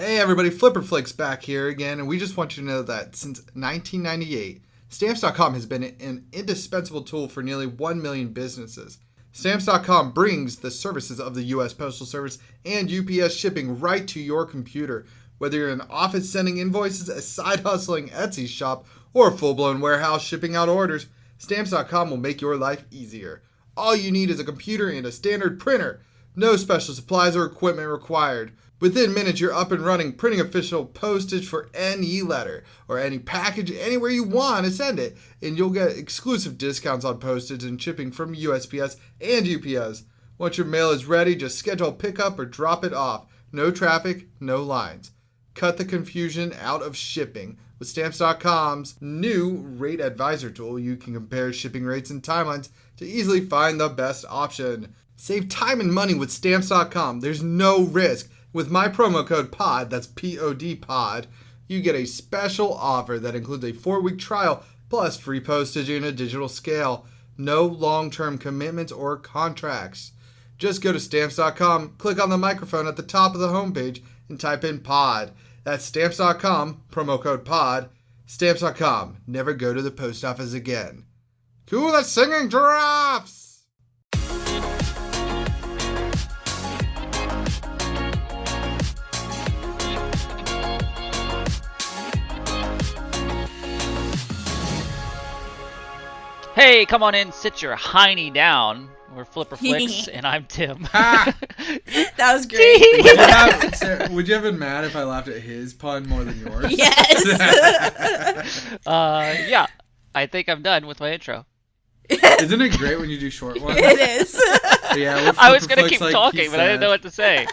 Hey everybody, Flipperflix back here again, and we just want you to know that since 1998, Stamps.com has been an indispensable tool for nearly 1 million businesses. Stamps.com brings the services of the U.S. Postal Service and UPS shipping right to your computer. Whether you're an office sending invoices, a side hustling Etsy shop, or a full-blown warehouse shipping out orders, Stamps.com will make your life easier. All you need is a computer and a standard printer. No special supplies or equipment required. Within minutes, you're up and running, printing official postage for any letter or any package anywhere you want to send it. And you'll get exclusive discounts on postage and shipping from USPS and UPS. Once your mail is ready, just schedule a pickup or drop it off. No traffic, no lines. Cut the confusion out of shipping. With Stamps.com's new Rate Advisor tool, you can compare shipping rates and timelines to easily find the best option. Save time and money with Stamps.com. There's no risk. With my promo code POD, that's P-O-D POD, you get a special offer that includes a 4-week trial plus free postage and a digital scale. No long-term commitments or contracts. Just go to Stamps.com, click on the microphone at the top of the homepage, and type in POD. That's Stamps.com, promo code POD. Stamps.com. Never go to the post office again. To the singing giraffes! Hey, come on in, sit your hiney down. We're Flipperflix, and I'm Tim. That was great. Would you have been mad if I laughed at his pun more than yours? Yes. Yeah, I think I'm done with my intro. Isn't it great when you do short ones? It is. Yeah, I was going to keep talking, but I didn't know what to say.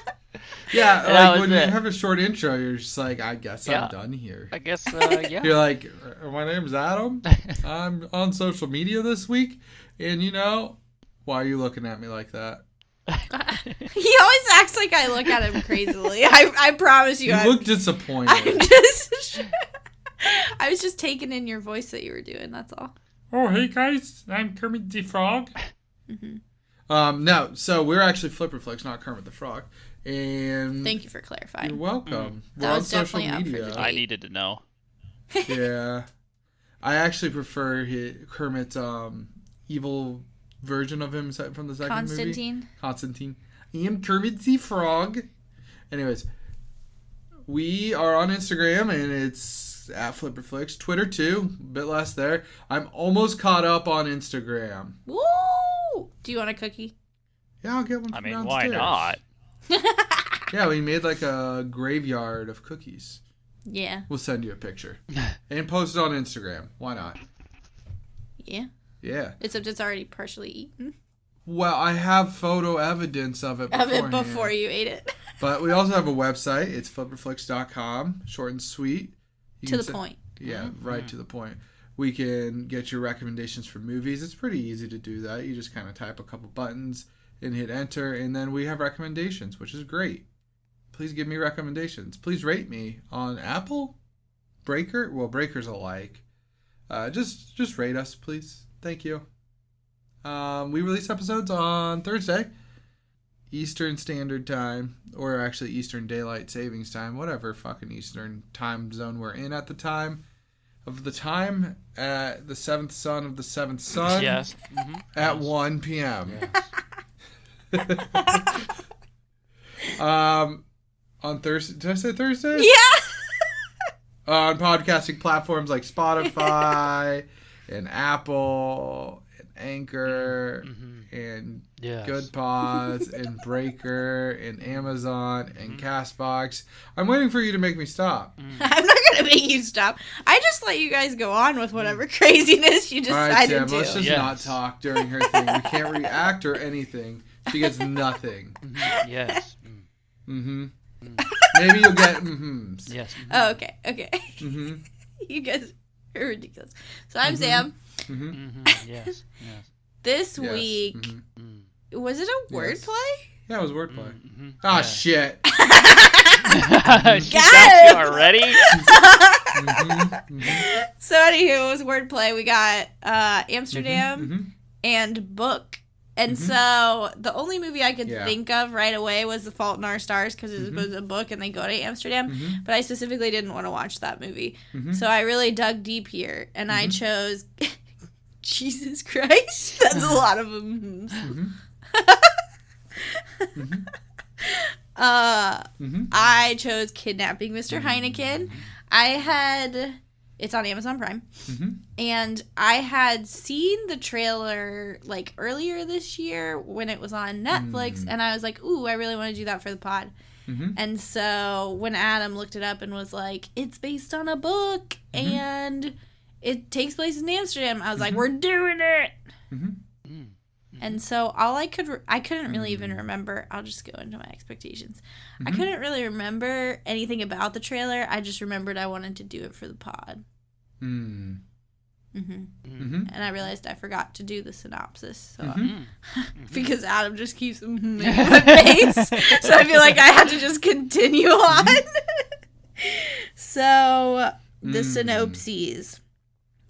Yeah, like when you have a short intro, you're just like, I guess I'm done here. I guess, yeah. You're like, my name's Adam. I'm on social media this week. And you know, why are you looking at me like that? He always acts like I look at him crazily. I promise you. You look disappointed. I was just taking in your voice that you were doing, that's all. Oh, hey guys, I'm Kermit the Frog. No, so we're actually Flipperflix, not Kermit the Frog. And thank you for clarifying. You're welcome. That We're on was social definitely up for media. debate. I needed to know. Yeah. I actually prefer Kermit's evil version of him from the second movie. Constantine. I am Kermit the Frog. Anyways, we are on Instagram, and it's at Flipperflix. Twitter, too. A bit less there. I'm almost caught up on Instagram. Woo! Do you want a cookie? Yeah, I'll get one from downstairs. Why not? Yeah, we made like a graveyard of cookies. Yeah. We'll send you a picture. And post it on Instagram. Why not? Yeah. Yeah. Except it's already partially eaten. Well, I have photo evidence of it before you ate it. But we also have a website. It's flipperflix.com. Short and sweet. To the point. Yeah, right to the point. We can get your recommendations for movies. It's pretty easy to do that. You just kind of type a couple buttons and hit enter, and then we have recommendations, which is great. Please give me recommendations. Please rate me on Apple, Breaker. Well, Breaker's alike. Just rate us, please. Thank you. We release episodes on Thursday, Eastern Standard Time, or actually Eastern Daylight Savings Time, whatever fucking Eastern time zone we're in at the time of the time, at the seventh son of the seventh son. Yes. At 1 p.m. Yes. On Thursday, did I say Thursday? Yeah. On podcasting platforms like Spotify and Apple and Anchor and Good Pods and Breaker and Amazon and Castbox. I'm waiting for you to make me stop. I'm not going to make you stop. I just let you guys go on with whatever craziness you decided All right, Tim, to. let's just not talk during her thing. We can't react or anything. She gets nothing. Yes. Maybe you'll get Yes. Oh, okay. You guys are ridiculous. So I'm Sam. Yes. This week, was it a wordplay? Yeah, it was wordplay. Ah, shit. She got you already? So anywho, it was wordplay. We got Amsterdam and book And so the only movie I could Yeah. think of right away was The Fault in Our Stars because it was a book and they go to Amsterdam. But I specifically didn't want to watch that movie. So I really dug deep here and I chose Jesus Christ. That's a lot of them. I chose Kidnapping Mr. Heineken. It's on Amazon Prime. And I had seen the trailer like earlier this year when it was on Netflix. And I was like, ooh, I really want to do that for the pod. And so when Adam looked it up and was like, it's based on a book and it takes place in Amsterdam, I was like, we're doing it. And so I couldn't really even remember. I'll just go into my expectations. I couldn't really remember anything about the trailer. I just remembered I wanted to do it for the pod. And I realized I forgot to do the synopsis. So because Adam just keeps making my face. So I feel like I have to just continue on. So the synopses.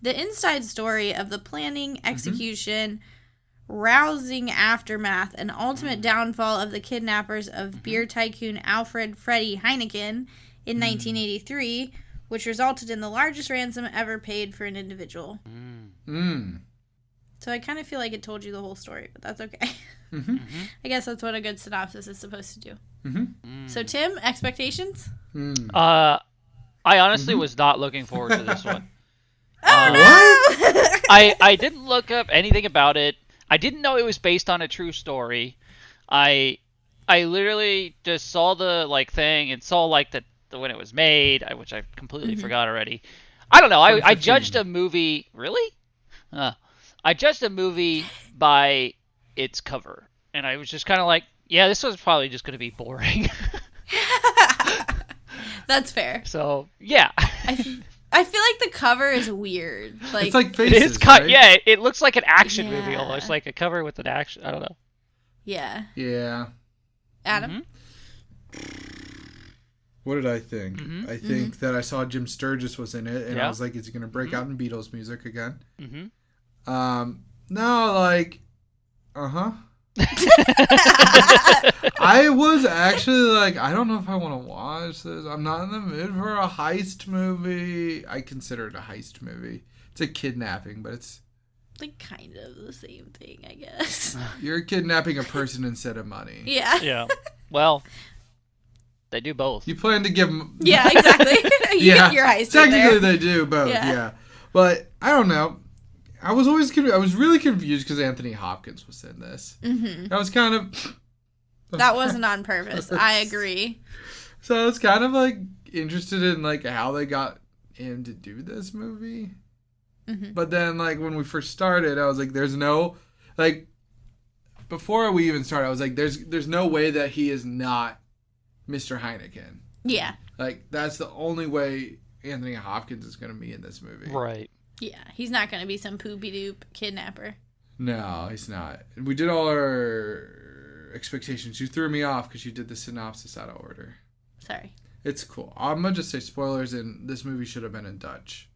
The inside story of the planning, execution, rousing aftermath, and ultimate downfall of the kidnappers of beer tycoon Alfred Freddie Heineken in 1983, which resulted in the largest ransom ever paid for an individual. So I kind of feel like it told you the whole story, but that's okay. I guess that's what a good synopsis is supposed to do. So Tim, expectations? I honestly was not looking forward to this one. Oh no! I didn't look up anything about it. I didn't know it was based on a true story. I literally just saw the thing and saw the when it was made, which I completely forgot already. I don't know. I judged a movie. Really? I judged a movie by its cover, and I was just kind of like, yeah, this was probably just going to be boring. That's fair. So yeah. I feel like the cover is weird. It's like Faces, it is right? Yeah, it looks like an action movie almost, like a cover with an action. I don't know. Yeah. Yeah. Adam? What did I think? I think that I saw Jim Sturgis was in it, and I was like, is he going to break out in Beatles music again? No, I was actually like, I don't know if I want to watch this. I'm not in the mood for a heist movie. I consider it a heist movie. It's a kidnapping, but it's like kind of the same thing, I guess. You're kidnapping a person instead of money. Yeah. Yeah. Well, they do both. You plan to give them... Yeah, exactly. You get your heist technically they do both, yeah. But, I don't know. I was really confused because Anthony Hopkins was in this. I was kind of... That wasn't on purpose. I agree. So I was kind of like interested in how they got him to do this movie. But then when we first started, I was like, there's no before we even started, I was like, there's no way that he is not Mr. Heineken. Yeah. That's the only way Anthony Hopkins is going to be in this movie. Right. Yeah, he's not going to be some poopy-doop kidnapper. No, he's not. We did all our expectations. You threw me off because you did the synopsis out of order. Sorry. It's cool. I'm going to just say spoilers, and this movie should have been in Dutch.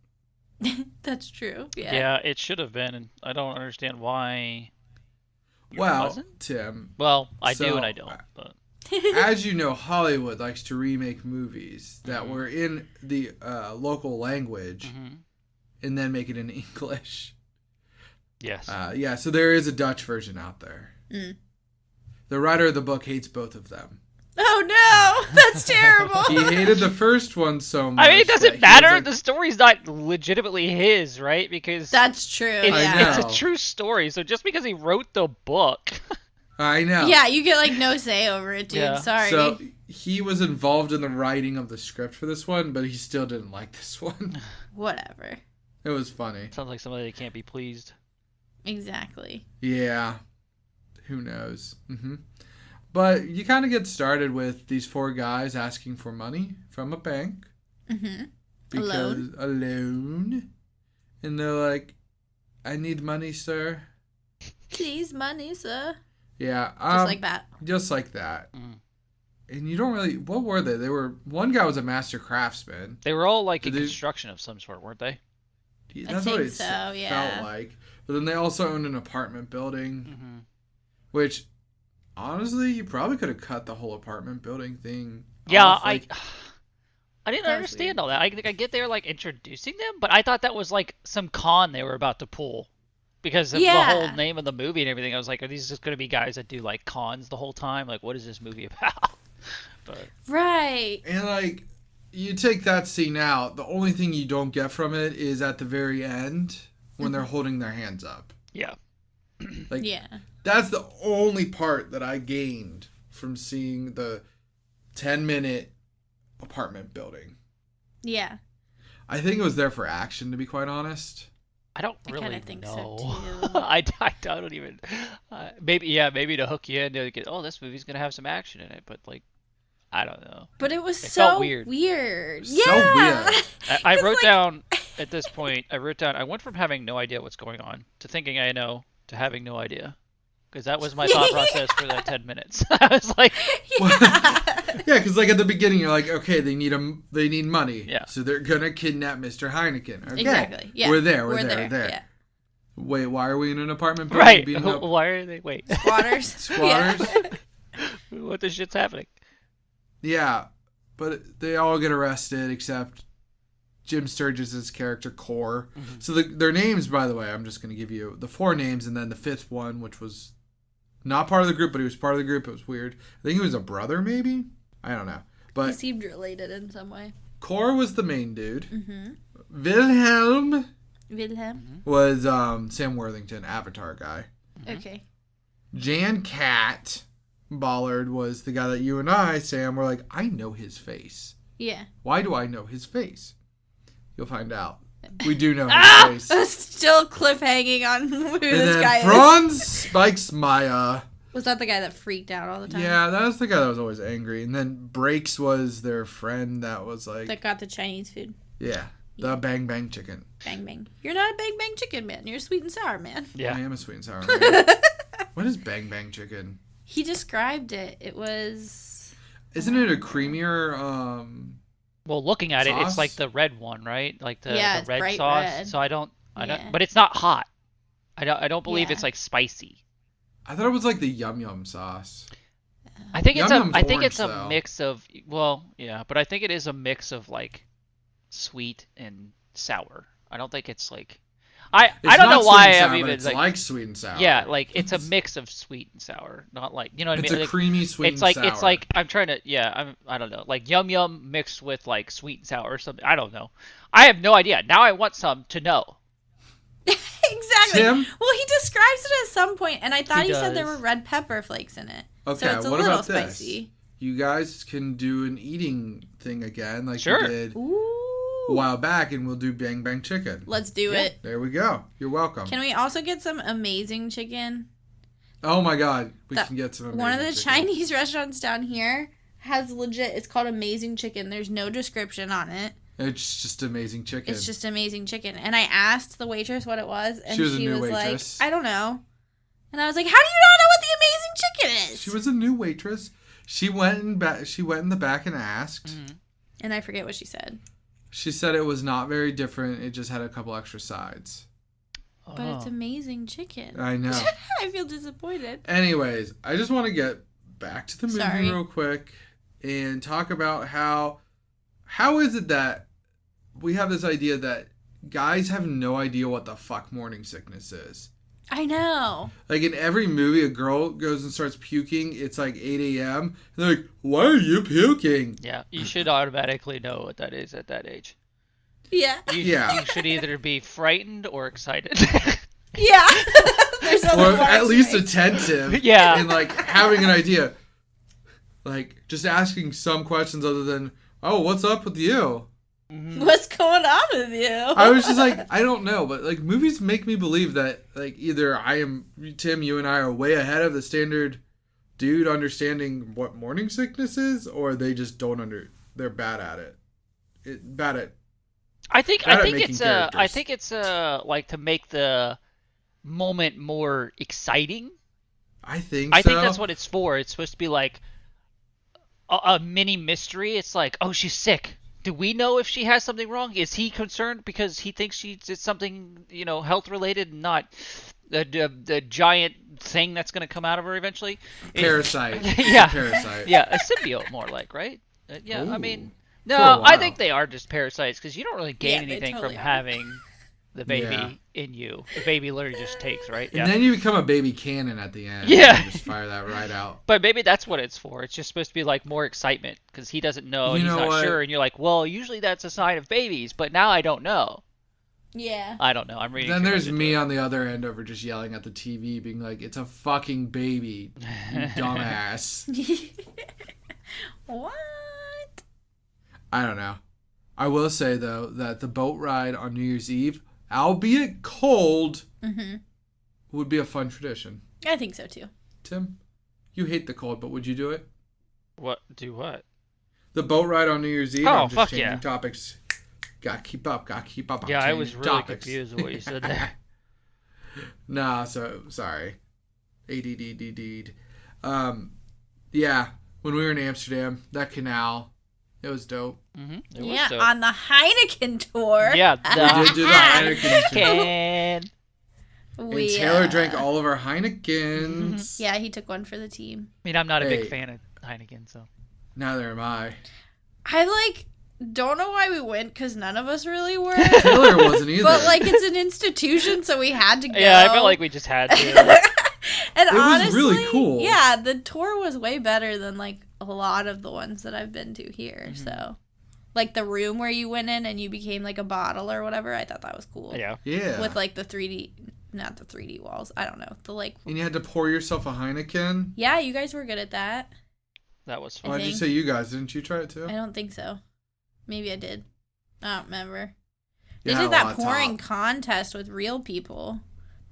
That's true. Yeah. Yeah, it should have been, and I don't understand why. Well, wasn't? Tim. Well, I do and I don't. But as you know, Hollywood likes to remake movies that were in the local language and then make it in English. Yes. Yeah, so there is a Dutch version out there. The writer of the book hates both of them. Oh no, that's terrible. He hated the first one so much. I mean, it doesn't matter. The story's not legitimately his, right? Because that's true. It's a true story. So just because he wrote the book, I know. Yeah, you get no say over it, dude. Yeah. Sorry. So he was involved in the writing of the script for this one, but he still didn't like this one. Whatever. It was funny. Sounds like somebody that can't be pleased. Exactly. Yeah. Who knows? But you kind of get started with these four guys asking for money from a bank. Because a loan. And they're like, I need money, sir. Please, money, sir. Yeah. Just like that. Just like that. And you don't really... What were they? One guy was a master craftsman. They were all in construction of some sort, weren't they? That's what it felt like. But then they also owned an apartment building. Which, honestly, you probably could have cut the whole apartment building thing Yeah, off. I didn't That was understand weird. all that. I get there like introducing them, but I thought that was like some con they were about to pull because of the whole Yeah. name of the movie and everything. I was like, are these just going to be guys that do like cons the whole time? Like, what is this movie about? But Right. And, like, you take that scene out, the only thing you don't get from it is at the very end when they're holding their hands up. yeah, Like, Yeah. that's the only part that I gained from seeing the 10-minute apartment building. Yeah. I think it was there for action, to be quite honest. I don't I really kinda think so, know. too. I don't even. Maybe to hook you in to get. Oh, this movie's gonna have some action in it, but like, I don't know. But it was It so felt weird. weird. So Yeah. weird. I 'Cause, wrote like- down at this point. I went from having no idea what's going on to thinking I know to having no idea, because that was my thought process for that 10 minutes. I was like, Yeah. Yeah, because like at the beginning, you're like, okay, they need money. Yeah. So they're gonna kidnap Mr. Heineken. Okay. Exactly. Yeah. We're there. Yeah. Wait, why are we in an apartment building right? beating up Why are they? Wait, Squatters. squatters? Yeah. what the shit's happening? Yeah, but they all get arrested except Jim Sturgis' character, Core. Mm-hmm. So their names, by the way, I'm just going to give you the 4 names and then the 5th one, which was not part of the group, but he was part of the group. It was weird. I think he was a brother, maybe? I don't know. He But seemed related in some way. Core was the main dude. Mm-hmm. Wilhelm Wilhelm. was Sam Worthington, Avatar guy. Okay. Jan Cat Ballard was the guy that you and I, Sam, were like, I know his face. Yeah. Why do I know his face? You'll find out. We do know his face. Still cliffhanging on who And this then guy is. Franz Spikes Maya. Was that the guy that freaked out all the time? Yeah, that was the guy that was always angry. And then Breaks was their friend that was like, That got the Chinese food. yeah, the Bang Bang Chicken. Bang bang. You're not a bang bang chicken man. You're a sweet and sour man. I Yeah, am a sweet and sour man. What is Bang Bang Chicken? He described it. It was. Isn't it a creamier, well, looking at it, Sauce? it's like the red one, right? Like the, Yeah, the it's red bright sauce. red. So I don't, Yeah. but it's not hot. I don't believe Yeah. it's like spicy. I thought it was like the Yum Yum sauce. I think it's Yum Yum's I think orange, it's a though. mix of, well, yeah, but I think it is a mix of like sweet and sour. I don't think it's like I It's don't not know sweet why and sour, I'm but even it's like sweet and sour. yeah, like it's a mix of sweet and sour, not like, you know what I It's mean? a Like, creamy sweet it's and like sour. it's like I'm trying to I don't know, like Yum Yum mixed with like sweet and sour or something. I don't know. I have no idea. Now I want some to know. Exactly. Tim? Well, he describes it at some point, and I thought He he said there does. were red pepper flakes in it. Okay, So it's a what little about this? spicy. You guys can do an eating thing again, like Sure. you did a Ooh. while back, and we'll do Bang Bang Chicken. Let's do Yeah. it. There we go. You're welcome. Can we also get some amazing chicken? Oh my God, we That- can get some. One of the amazing chicken. Chinese restaurants down here has legit, it's called Amazing Chicken. There's no description on it. It's just amazing chicken. It's just Amazing Chicken. And I asked the waitress what it was, and She was a she new was waitress. like, I don't know. And I was like, how do you not know what the Amazing Chicken is? She was a new waitress. She went in back. She went in the back and asked. Mm-hmm. And I forget what she said. She said it was not very different. It just had a couple extra sides. But it's Amazing Chicken. I know. I feel disappointed. Anyways, I just want to get back to the movie Sorry. real quick and talk about how is it that we have this idea that guys have no idea what the fuck morning sickness is. I know. Like in every movie, a girl goes and starts puking. It's like 8 a.m. And they're like, why are you puking? Yeah, you should automatically know what that is at that age. Yeah. You should either be frightened or excited. Yeah. There's other Or parts, at least right? attentive. Yeah. And like having an idea. Like just asking some questions other than, oh, what's up with you? What's going on with you? I was just like, I don't know, but like movies make me believe that like either Tim, you and I are way ahead of the standard dude understanding what morning sickness is, or they just they're bad at it. I think Bad at making it's characters. like to make the moment more exciting. I think I so. think that's what it's for. It's supposed to be like a mini mystery. It's like, oh, she's sick. Do we know if she has something wrong? Is he concerned because he thinks it's something, health related and not the giant thing that's going to come out of her eventually? Parasite. Yeah. Parasite. Yeah, a symbiote more like, right? Yeah, Ooh. I mean, For a no, I while. think they are just parasites because you don't really gain Yeah, they anything totally from are. having the baby Yeah. in you. The baby literally just takes, right? And then you become a baby cannon at the end. Yeah. You just fire that right out. But maybe that's what it's for. It's just supposed to be like more excitement because he doesn't know and You he's know not what? sure. And you're like, well, usually that's a sign of babies, but now I don't know. Yeah. I don't know. I'm reading. Then too there's much me into on the other end over just yelling at the TV, being like, "It's a fucking baby, you dumbass." What? I don't know. I will say though that the boat ride on New Year's Eve, albeit cold, would be a fun tradition. I think so too. Tim, you hate the cold, but would you do it? What? Do what? The boat ride on New Year's Eve. Oh, I'm just fuck changing yeah. topics. Gotta keep up. I'm Yeah, I changing was really topics. confused with what you said there. Nah, so sorry. ADD. Yeah, when we were in Amsterdam, that canal, it was dope. It was Yeah, dope. on the Heineken tour. Yeah, We did do the Heineken. Can. And We, Taylor drank all of our Heinekens. Yeah, he took one for the team. I mean, I'm not a Hey. big fan of Heineken, so. Neither am I. I don't know why we went because none of us really were. Taylor wasn't either. But it's an institution, so we had to go. Yeah, I felt like we just had to. And It was honestly, really cool. Yeah, the tour was way better than a lot of the ones that I've been to here. So, the room where you went in and you became a bottle or whatever, I thought that was cool. Yeah. Yeah. With the 3D, not the 3D walls. I don't know. And you had to pour yourself a Heineken? Yeah, you guys were good at that. That was fun. Why'd you think. say you guys? Didn't you try it too? I don't think so. Maybe I did. I don't remember. They You had did a that lot pouring top. contest with real people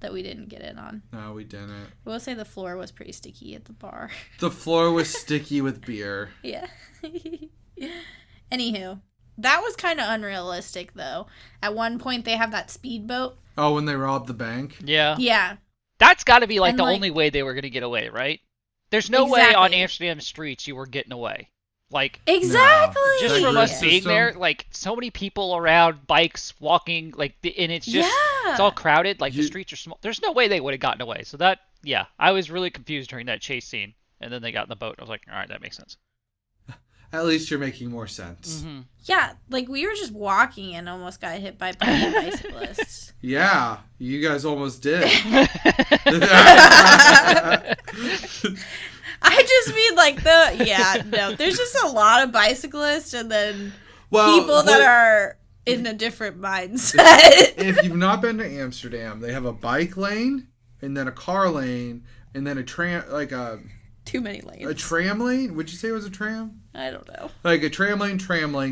that we didn't get in on. No, we didn't. I will say the floor was pretty sticky at the bar. The floor was sticky with beer. Yeah. Anywho, that was kind of unrealistic though. At one point they have that speedboat. Oh, when they robbed the bank? Yeah. Yeah. That's got to be And, the only way they were going to get away, right? There's no way on Exactly. Amsterdam streets you were getting away. Exactly. Just That from grid us being system. there, so many people around, bikes, walking, and it's just, it's all crowded, the streets are small. There's no way they would have gotten away. So that, yeah, I was really confused during that chase scene. And then they got in the boat. I was like, all right, that makes sense. At least you're making more sense. Mm-hmm. Yeah, we were just walking and almost got hit by bicyclists. Yeah, you guys almost did. I just mean there's just a lot of bicyclists and then people that are in a different mindset. If you've not been to Amsterdam, they have a bike lane and then a car lane and then a tram, Too many lanes. a tram lane. Would you say it was a tram? I don't know. Like a tram lane,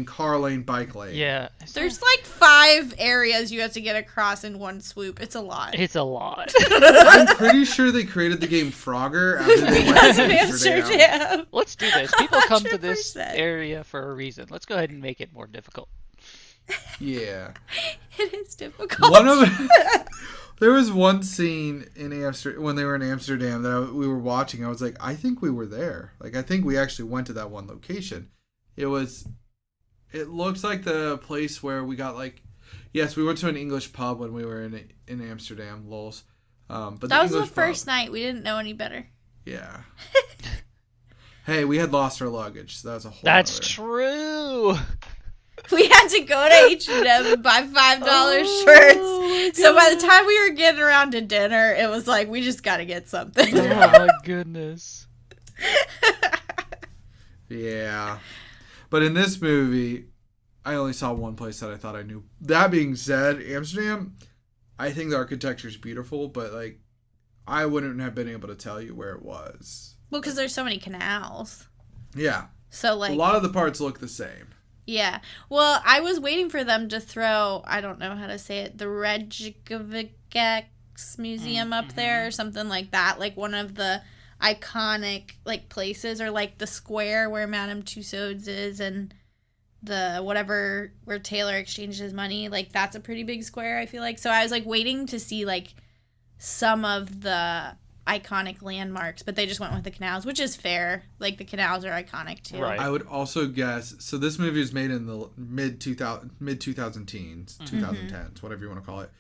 car lane, bike lane. Yeah. There's 5 areas you have to get across in one swoop. It's a lot. It's a lot. I'm pretty sure they created the game Frogger after they went Because to of Amsterdam. Amsterdam. Let's do this. People come to this 100%. area for a reason. Let's go ahead and make it more difficult. Yeah. It is difficult. There was one scene in Amsterdam when they were in Amsterdam that we were watching. I was like, I think we were there. I think we actually went to that one location. It looks like the place where we got yes, we went to an English pub when we were in Amsterdam, lols. But That was the English first pub, night. We didn't know any better. Yeah. Hey, we had lost our luggage, so that was a whole. That's nother- true. We had to go to H&M and buy $5 shirts. So by the time we were getting around to dinner, it was we just got to get something. Oh my goodness. Yeah. But in this movie, I only saw one place that I thought I knew. That being said, Amsterdam, I think the architecture is beautiful, but I wouldn't have been able to tell you where it was. Well, because there's so many canals. Yeah. So A lot of the parts look the same. Yeah. Well, I was waiting for them to throw, I don't know how to say it, the Reykjavik Museum up there or something like that. One of the iconic, places or, the square where Madame Tussauds is and the whatever where Taylor exchanged his money. That's a pretty big square, I feel like. So I was, waiting to see, some of the iconic landmarks, but they just went with the canals, which is fair. Like, the canals are iconic too. Right. I would also guess, so this movie was made in the mid 2000 teens, 2010s, whatever you want to call it.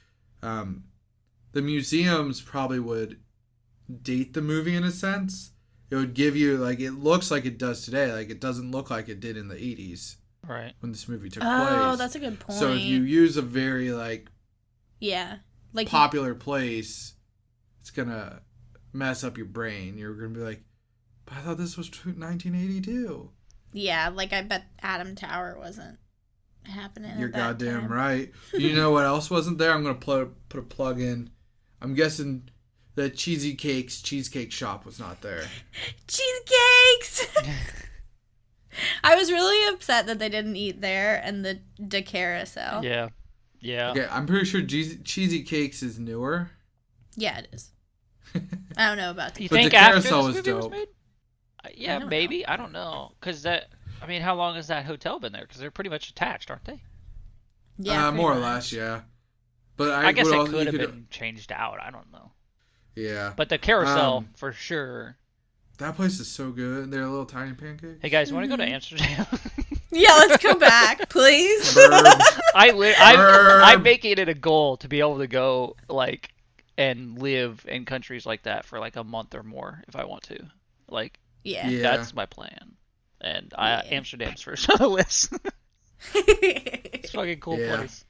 The museums probably would date the movie in a sense. It would give you, like, it looks like it does today. Like, it doesn't look like it did in the 80s. Right. When this movie took place. Oh, that's a good point. So if you use a very, like, like popular place, it's going to mess up your brain. You're going to be like, but I thought this was 1982. Yeah, like, I bet Adam Tower wasn't happening. You're at that goddamn time. right. You know what else wasn't there? I'm going to put a plug in. I'm guessing the Cheesecake Shop was not there. Cheesecakes! I was really upset that they didn't eat there and the carousel. Yeah. Yeah. Okay, I'm pretty sure Cheesy Cakes is newer. Yeah, it is. I don't know about You that. But think the after carousel this was movie was dope. made? I don't Maybe. know. I don't know. Because how long has that hotel been there? Because they're pretty much attached, aren't they? Yeah, more or pretty less, much. yeah. But I guess would it also- could you have been changed out. I don't know. Yeah. But the carousel, for sure. That place is so good. They're little tiny pancakes. Hey, guys, want to go to Amsterdam? Yeah, let's go back, please. Burb. I'm making it a goal to be able to go, like, and live in countries like that for, like, a month or more if I want to. Like, Yeah. Yeah. that's my plan. And Yeah. Amsterdam's first on the list. It's a fucking cool Yeah. place.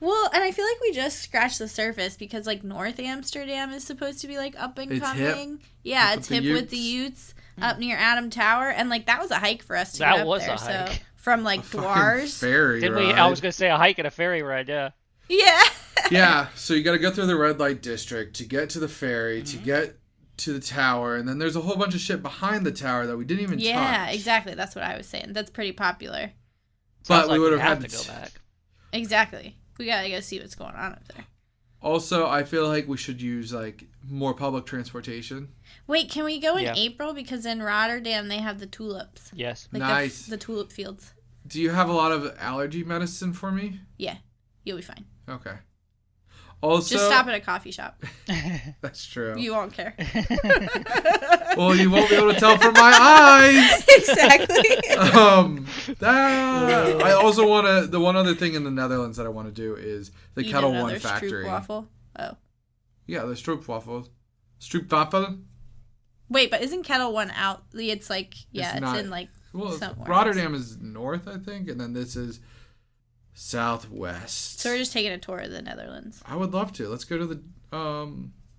Well, and I feel like we just scratched the surface because, like, North Amsterdam is supposed to be, like, up and It's hip. coming. Yeah, Up it's with the hip with the Utes up near Adam Tower. And, like, that was a hike for us to That get up was there. a hike. So, from, like, A fucking Dwars. ferry Didn't we? ride. I was gonna say a hike and a ferry ride. Yeah. Yeah. Yeah, so you got to go through the red light district to get to the ferry, to get to the tower, and then there's a whole bunch of shit behind the tower that we didn't even Yeah, touch. exactly. That's what I was saying. That's pretty popular. But Sounds we like would have have had to to go back. Exactly. We gotta go see what's going on up there. Also, I feel like we should use, like, more public transportation. Wait, can we go in Yeah. April? Because in Rotterdam, they have the tulips. Yes. Like Nice. The tulip fields. Do you have a lot of allergy medicine for me? Yeah. You'll be fine. Okay. Also, Just stop at a coffee shop. That's true. You won't care. Well, you won't be able to tell from my eyes. Exactly. I also want to. The one other thing in the Netherlands that I want to do is the Eat Kettle another One factory. stroopwafel. Oh. Yeah, the stroopwafel. Stroopwafel. Wait, but isn't Kettle One out? It's like, yeah, it's not- in like Well, somewhere Rotterdam is north, I think, and then this is southwest. So we're just taking a tour of the Netherlands. I would love to. Let's go to the.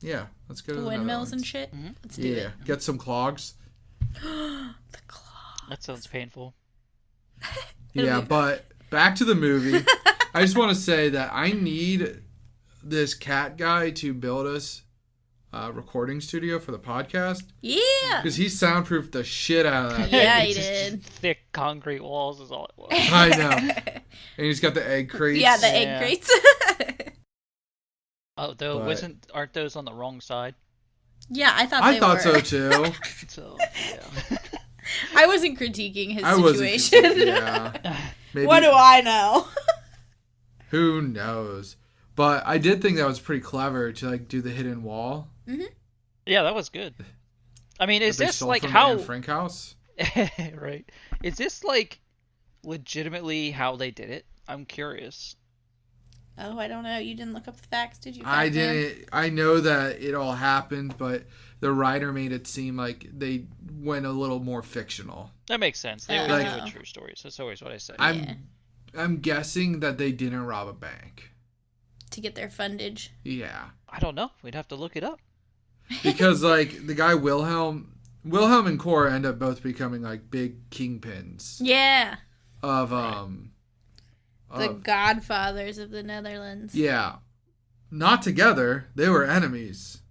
Yeah, let's go to The the windmills and Netherlands. shit. Mhm. Let's do Yeah, get some clogs. it. The claw. That sounds painful. It'll Yeah, be- but back to the movie. I just want to say that I need this cat guy to build us a recording studio for the podcast Yeah. because he soundproofed the shit out of that. Yeah, thing. he Just did. Thick concrete walls is all it was. I know. And he's got the egg crates. Yeah, the Yeah. egg crates. Oh, though, But- aren't those on the wrong side? Yeah, I thought I they thought were. so too. So, yeah. I wasn't critiquing his I wasn't. situation. Yeah. Maybe, What do I know? Who knows? But I did think that was pretty clever to like do the hidden wall. Yeah, that was good. I mean, is that they this stole like from how? Anne Frank house? Right. Is this like legitimately how they did it? I'm curious. Oh, I don't know. You didn't look up the facts, did you? I Batman? didn't. I know that it all happened, but the writer made it seem like they went a little more fictional. That makes sense. They always Like- do with true stories. That's always what I say. I'm guessing that they didn't rob a bank. To get their fundage. Yeah, I don't know. We'd have to look it up. because like the guy Wilhelm and Cora end up both becoming like big kingpins Yeah. of The Godfathers of the Netherlands. yeah, not together. They were enemies.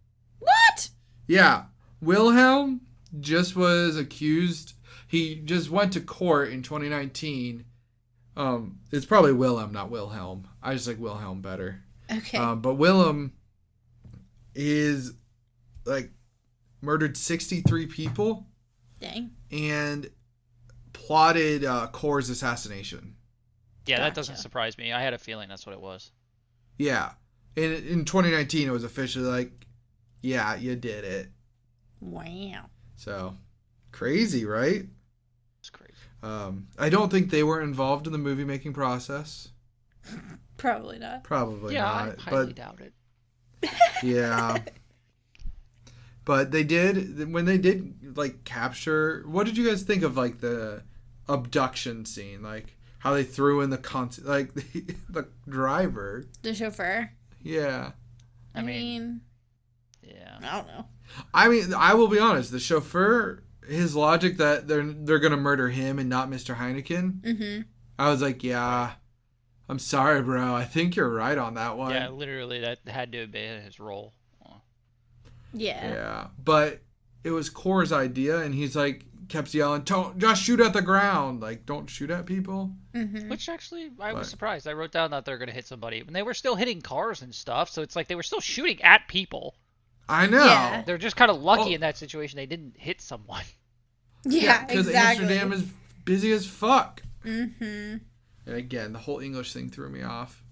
What? Yeah, Wilhelm just was accused. He just went to court in 2019. It's probably Willem, not Wilhelm. I just like Wilhelm better. Okay. But Willem is like murdered 63 people Dang. and plotted Cora's assassination. Yeah, that doesn't Gotcha. surprise me. I had a feeling that's what it was. Yeah. In 2019, it was officially like yeah, you did it. Wow. So, crazy, right? It's crazy. I don't think they were involved in the movie making process. Probably not. Probably Yeah, not. I highly But doubt it. yeah. But they did, when they did, like, capture, what did you guys think of, like, the abduction scene? Like, how they threw in the the driver. The chauffeur. Yeah. I mean, yeah. I don't know. I mean, I will be honest. The chauffeur, his logic that they're gonna murder him and not Mr. Heineken. Mm-hmm. I was like, yeah, I'm sorry, bro. I think you're right on that one. Yeah, literally, that had to have been his role. Yeah. Yeah, but it was Core's idea, and he's like kept yelling, "Don't just shoot at the ground! Like, don't shoot at people." Mm-hmm. Which actually, I was surprised. I wrote down that they're going to hit somebody. And they were still hitting cars and stuff, so it's like they were still shooting at people. I know. Yeah. They're just kind of lucky in that situation they didn't hit someone. Yeah, because exactly. Amsterdam is busy as fuck. Mm-hmm. And again, the whole English thing threw me off.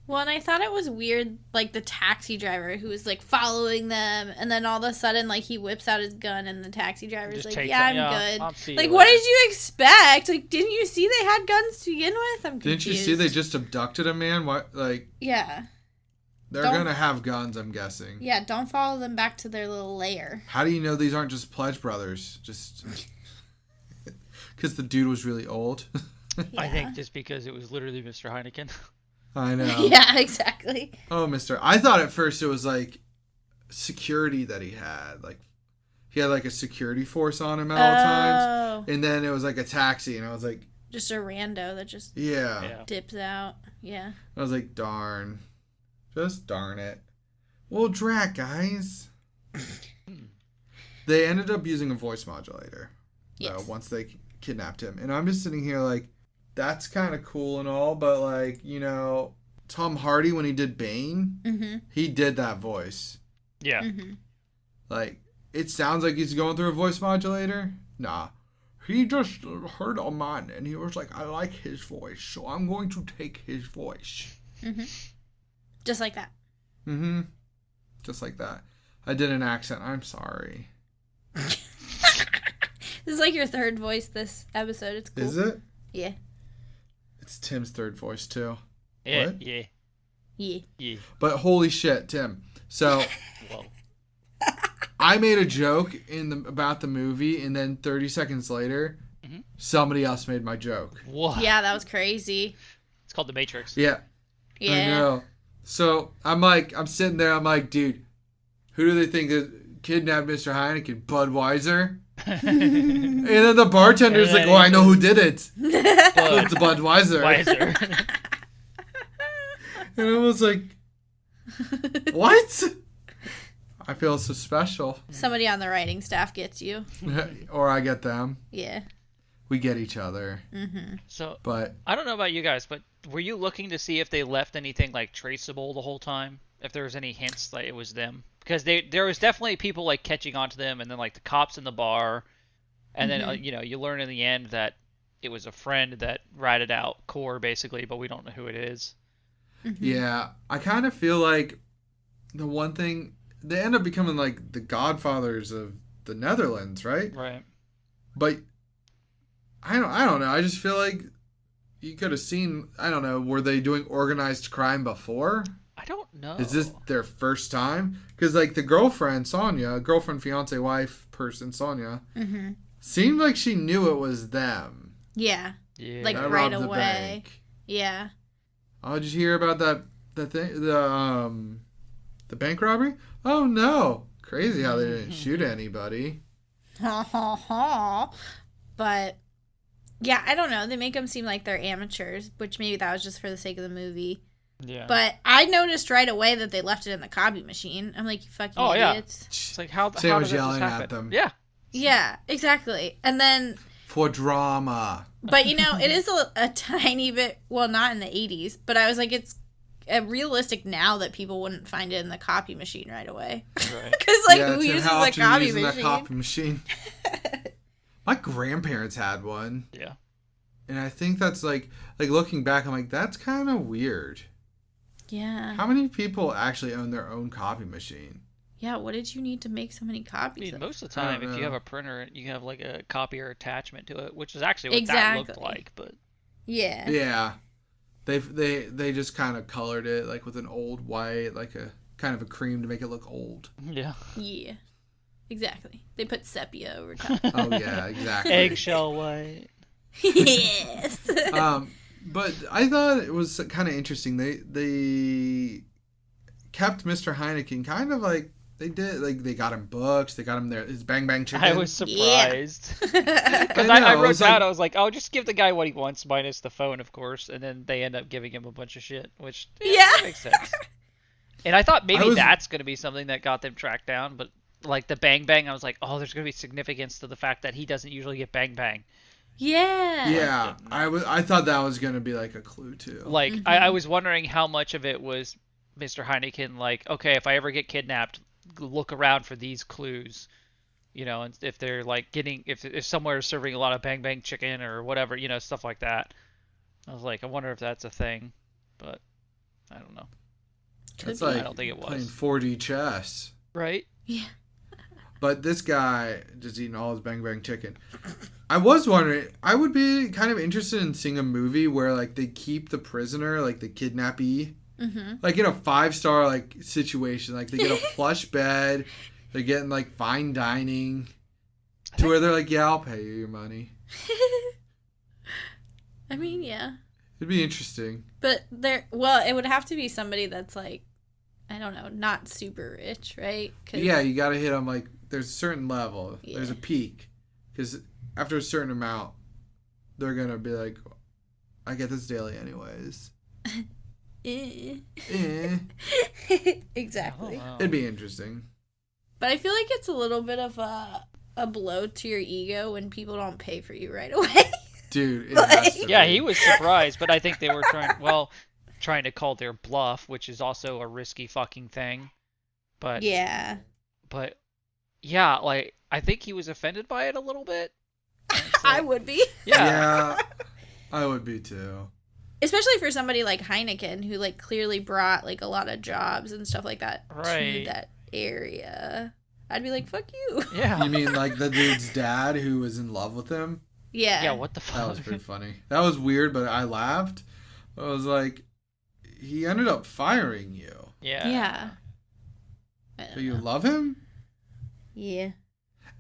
Well, and I thought it was weird, like, the taxi driver who was, like, following them, and then all of a sudden, like, he whips out his gun, and the taxi driver's Just like, takes yeah, it. I'm Yeah, good. I'll see you Like, later. what did you expect? Like, didn't you see they had guns to begin with? I'm confused. Didn't you see they just abducted a man? What, like, Yeah. they're Don't- gonna have guns, I'm guessing. Yeah, don't follow them back to their little lair. How do you know these aren't just pledge brothers? Just because the dude was really old. Yeah. I think just because it was literally Mr. Heineken. I know. Yeah, exactly. Oh, Mr. I thought at first it was like security that he had. Like, he had like a security force on him at all times. Oh. And then it was like a taxi, and I was like, Just a rando that just yeah. dips out. Yeah. I was like, darn. Just darn it. Well, drat, guys. They ended up using a voice modulator. Yes. Once they kidnapped him. And I'm just sitting here like, that's kind of cool and all, but like, you know, Tom Hardy, when he did Bane, Mm-hmm. he did that voice. Yeah. Mm-hmm. Like, it sounds like he's going through a voice modulator. Nah. He just heard a man and he was like, I like his voice, so I'm going to take his voice. Mm-hmm. Just like that. Mm-hmm. Just like that. I did an accent. I'm sorry. This is like your third voice this episode. It's cool. Is it? Yeah. It's Tim's third voice, too. Yeah. What? Yeah. Yeah. Yeah. But holy shit, Tim. So... Whoa. I made a joke about the movie, and then 30 seconds later, somebody else made my joke. What? Yeah, that was crazy. It's called The Matrix. Yeah, Yeah. I know. So I'm sitting there, I'm like, dude, who do they think that kidnapped Mr. Heineken? Budweiser? And then the bartender's like, oh, I know who did it. It's Budweiser. Wiser. And I was like, what? I feel so special. Somebody on the writing staff gets you. Or I get them. Yeah. We get each other. Mm-hmm. So, But I don't know about you guys, but were you looking to see if they left anything like traceable the whole time? If there was any hints that it was them? Because there was definitely people like catching on to them, and then like the cops in the bar, and then you learn in the end that it was a friend that ratted out Core basically, but we don't know who it is. Mm-hmm. yeah, I kind of feel like the one thing, they end up becoming like the Godfathers of the Netherlands, right? Right. But I don't know. I just feel like you could have seen, I don't know, were they doing organized crime before? I don't know. Is this their first time? Because like the girlfriend, fiance, wife person, Sonia, Mm-hmm. seemed like she knew it was them. Yeah. Yeah. Like, that right robbed the away. bank. Yeah. Oh, did you hear about that thing, the bank robbery? Oh no. Crazy how they didn't shoot anybody. Ha ha ha. But yeah, I don't know. They make them seem like they're amateurs, which maybe that was just for the sake of the movie. Yeah. But I noticed right away that they left it in the copy machine. I'm like, you fucking idiots. It's like how Sam how was did that just yelling happen? at them. Yeah. Yeah, exactly. And then, For drama. but you know, it is a tiny bit, well, not in the 80s, but I was like, it's realistic now that people wouldn't find it in the copy machine right away. Right. Because, like, Yeah, who Tim, uses how a often you copy using that machine? copy machine? My grandparents had one. Yeah. And I think that's like looking back, I'm like, that's kind of weird. Yeah. How many people actually own their own copy machine? Yeah, what did you need to make so many I copies mean, of? most of the time, if you have a printer, you have like a copier attachment to it, which is actually what that looked like. But yeah, Yeah, they just kind of colored it like with an old white, like a kind of a cream to make it look old. yeah, exactly. They put sepia over top. Oh yeah, exactly. eggshell white. Yes. But I thought it was kind of interesting. They kept Mr. Heineken kind of like they did. Like they got him books. They got him his Bang Bang Chicken. I was surprised because I I wrote down. like, I was like, "Oh, just give the guy what he wants, minus the phone, of course." And then they end up giving him a bunch of shit, which makes sense. And I thought maybe that's going to be something that got them tracked down, but like the Bang Bang, I was like, "Oh, there's going to be significance to the fact that he doesn't usually get Bang Bang." Yeah. I thought that was going to be like a clue too. Like I was wondering how much of it was Mr. Heineken. Like, okay, if I ever get kidnapped, look around for these clues, and if they're like if somewhere is serving a lot of Bang Bang Chicken or whatever, stuff like that. I was like, I wonder if that's a thing, but I don't know. It's like I don't think it was playing 4D chess, right? Yeah. But this guy just eating all his Bang Bang Chicken. I was wondering, I would be kind of interested in seeing a movie where like they keep the prisoner, like the kidnappee, like in a 5-star like situation, like they get a plush bed, they're getting like fine dining, to where they're like, yeah, I'll pay you your money. I mean, yeah. It'd be interesting. But it would have to be somebody that's like, I don't know, not super rich, right? Yeah, you got to hit them like there's a certain level, Yeah. there's a peak, because after a certain amount, they're gonna be like, I get this daily anyways. Exactly. Oh, wow. It'd be interesting. But I feel like it's a little bit of a blow to your ego when people don't pay for you right away. Dude, it has to Yeah, be. he was surprised, but I think they were trying to call their bluff, which is also a risky fucking thing. But Yeah. yeah, like I think he was offended by it a little bit. I would be. Yeah, I would be too. Especially for somebody like Heineken, who like clearly brought like a lot of jobs and stuff like that Right. to that area. I'd be like, fuck you. Yeah. You mean like the dude's dad who was in love with him? Yeah. Yeah, what the fuck? That was pretty funny. That was weird, but I laughed. I was like, he ended up firing you. Yeah. Yeah. So you love him? Yeah.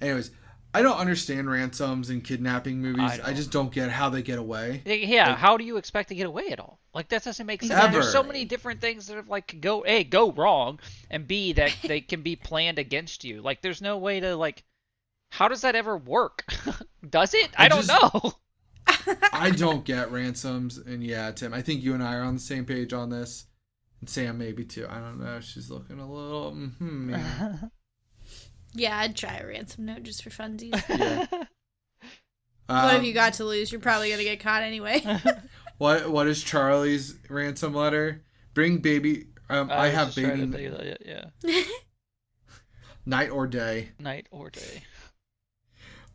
Anyways, I don't understand ransoms and kidnapping movies. I I just don't get how they get away. Yeah, Like- how do you expect to get away at all? Like that doesn't make sense. Ever. There's so many different things that are like go wrong, and B that they can be planned against you. Like there's no way to like. How does that ever work? Does it? I don't know. I don't get ransoms, and yeah, Tim, I think you and I are on the same page on this. And Sam maybe too. I don't know. She's looking a little. Maybe. Yeah, I'd try a ransom note just for funsies. Yeah. What have you got to lose? You're probably gonna get caught anyway. What is Charlie's ransom letter? Bring baby. I was have just trying to baby think of that, yeah. night or day. Night or day.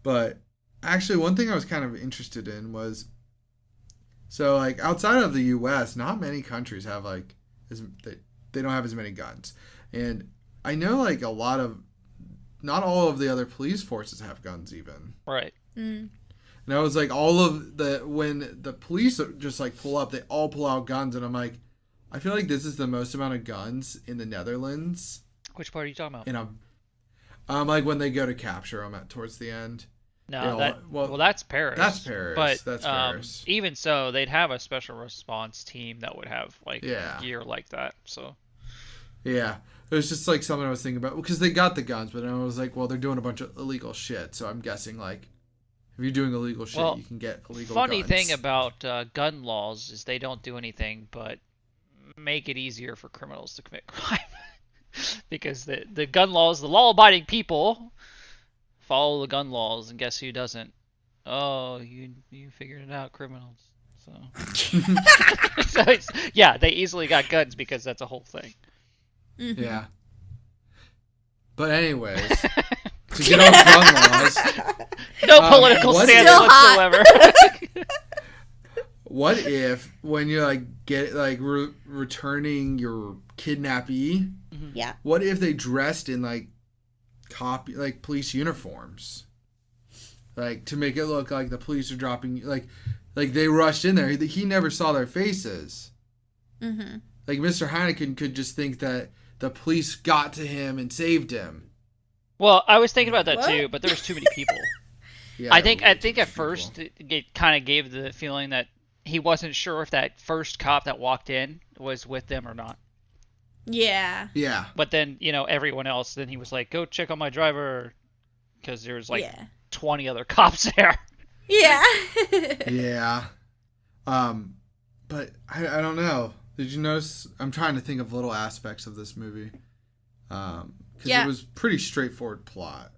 But actually, one thing I was kind of interested in was, so like outside of the U.S., not many countries have like they don't have as many guns, and I know like not all of the other police forces have guns even. Right. Mm. And I was like, when the police just like pull up, they all pull out guns, and I'm like, I feel like this is the most amount of guns in the Netherlands. Which part are you talking about? And like when they go to capture them towards the end. No, Yeah, well, that's Paris. That's Paris. But That's Paris. even so, they'd have a special response team that would have like Yeah. gear like that. So Yeah. It was just like something I was thinking about because they got the guns, but I was like, well, they're doing a bunch of illegal shit. So I'm guessing like if you're doing illegal shit, Well, you can get illegal funny guns. thing about gun laws is they don't do anything but make it easier for criminals to commit crime. Because the gun laws, the law-abiding people follow the gun laws, and guess who doesn't? Oh, you figured it out, criminals. So, so they easily got guns because that's a whole thing. Mm-hmm. Yeah. But anyways, to get off gun laws, No political what stance Still hot. whatsoever. what if when you like get like returning your kidnappee, Yeah. What if they dressed in like police uniforms, like to make it look like the police are dropping, like they rushed in there. He never saw their faces. Mm-hmm. Like Mr. Heineken could just think that the police got to him and saved him. Well, I was thinking about that What? too, but there was too many people. Yeah, I think at first it kind of gave the feeling that he wasn't sure if that first cop that walked in was with them or not. Yeah. Yeah. But then, everyone else, then he was like, go check on my driver, because there's 20 other cops there. Yeah. Yeah. But I don't know. Did you notice? I'm trying to think of little aspects of this movie. Because it was pretty straightforward plot.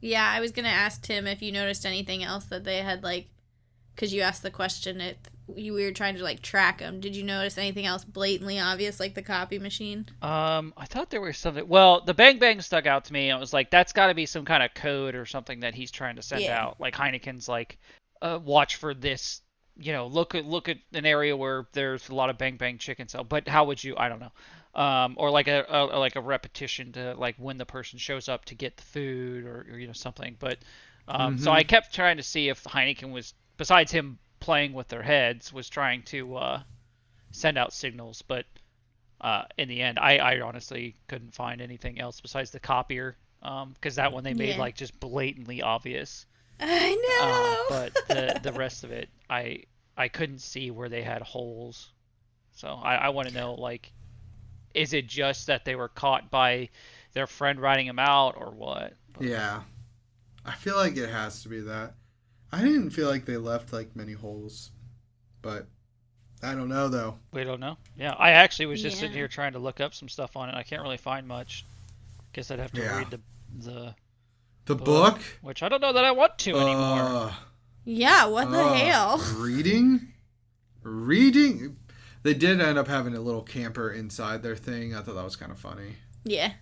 Yeah, I was going to ask Tim if you noticed anything else that they had, because you asked the question if we were trying to, track them. Did you notice anything else blatantly obvious, like the copy machine? I thought there was something. Well, the bang bang stuck out to me. I was like, that's got to be some kind of code or something that he's trying to send out. Like Heineken's watch for this. Look at an area where there's a lot of bang bang chicken sell. But how would you? I don't know. Or like a repetition to when the person shows up to get the food or something. But so I kept trying to see if Heineken was, besides him playing with their heads, was trying to send out signals. But in the end, I honestly couldn't find anything else besides the copier, because that one they made just blatantly obvious. I know. But the rest of it, I couldn't see where they had holes. So I want to know, is it just that they were caught by their friend writing them out or what? But, yeah. I feel like it has to be that. I didn't feel like they left many holes. But I don't know though. We don't know. Yeah, I actually was just sitting here trying to look up some stuff on it. I can't really find much. Guess I'd have to read the book, which I don't know that I want to anymore. Yeah, what the hell? Reading? They did end up having a little camper inside their thing. I thought that was kind of funny. Yeah.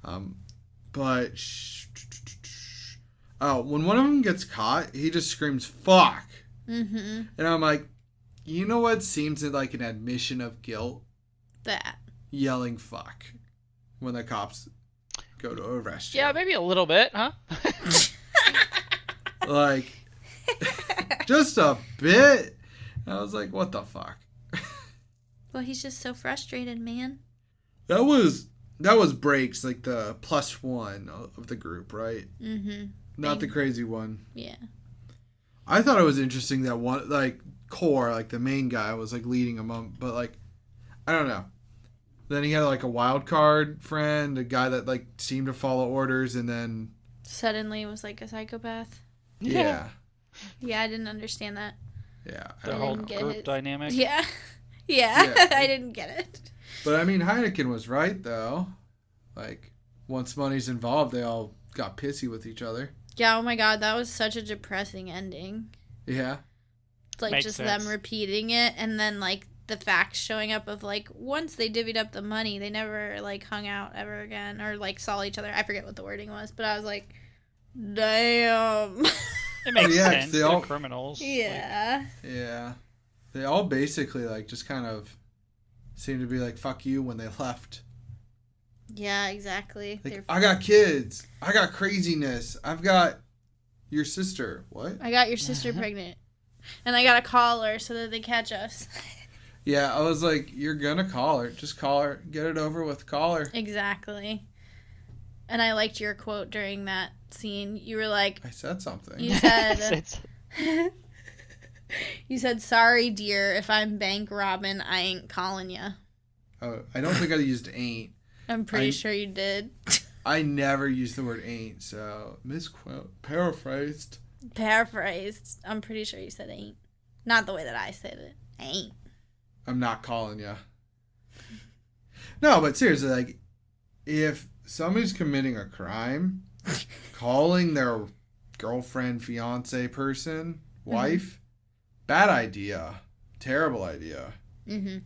But when one of them gets caught, he just screams "fuck," and I'm like, you know what seems like an admission of guilt? That yelling "fuck" when the cops go to arrest you. Yeah, maybe a little bit, huh? Just a bit. And I was like, what the fuck? Well, he's just so frustrated, man. That was Breaks, the +1 of the group, right? Mm-hmm. Not the crazy one. Yeah. I thought it was interesting that one, Core, the main guy, was leading him on, but I don't know. Then he had a wild card friend, a guy that seemed to follow orders, and then suddenly was a psychopath. Yeah. Yeah, I didn't understand that. Yeah, the whole group dynamic. Yeah. Yeah. I didn't get it. But I mean, Heineken was right though. Once money's involved, they all got pissy with each other. Yeah. Oh my God, that was such a depressing ending. Yeah. Makes just sense. them repeating it, and then the facts showing up of once they divvied up the money, they never hung out ever again or saw each other. I forget what the wording was, but I was like, damn. It makes sense. They're criminals. Yeah. Yeah. They all basically just kind of seemed to be fuck you when they left. Yeah, exactly. I got kids. I got craziness. I've got your sister. What? I got your sister pregnant. And I gotta call her so that they catch us. Yeah, I was like, you're gonna call her. Just call her. Get it over with. Call her. Exactly. And I liked your quote during that scene. You were like... I said something. You said... You said, sorry, dear, if I'm bank robbing, I ain't calling ya. Oh, I don't think I used ain't. I'm pretty sure you did. I never used the word ain't, so misquote. Paraphrased. I'm pretty sure you said ain't. Not the way that I said it. Ain't. I'm not calling ya. No, but seriously, if somebody's committing a crime, calling their girlfriend, fiance person, wife, bad idea. Terrible idea. Mm-hmm.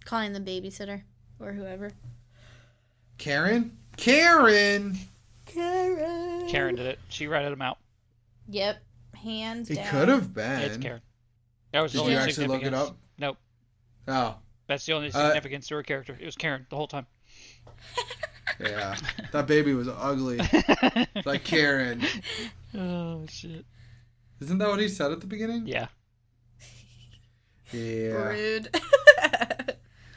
Calling the babysitter or whoever. Karen did it. She ratted him out. Yep. Hands down. It could have been. It's Karen. That was the Did only you actually look it up? Nope. Oh. That's the only significance to her character. It was Karen the whole time. Yeah, that baby was ugly. Like Karen. Oh shit. Isn't that what he said at the beginning? Yeah. Yeah. Rude.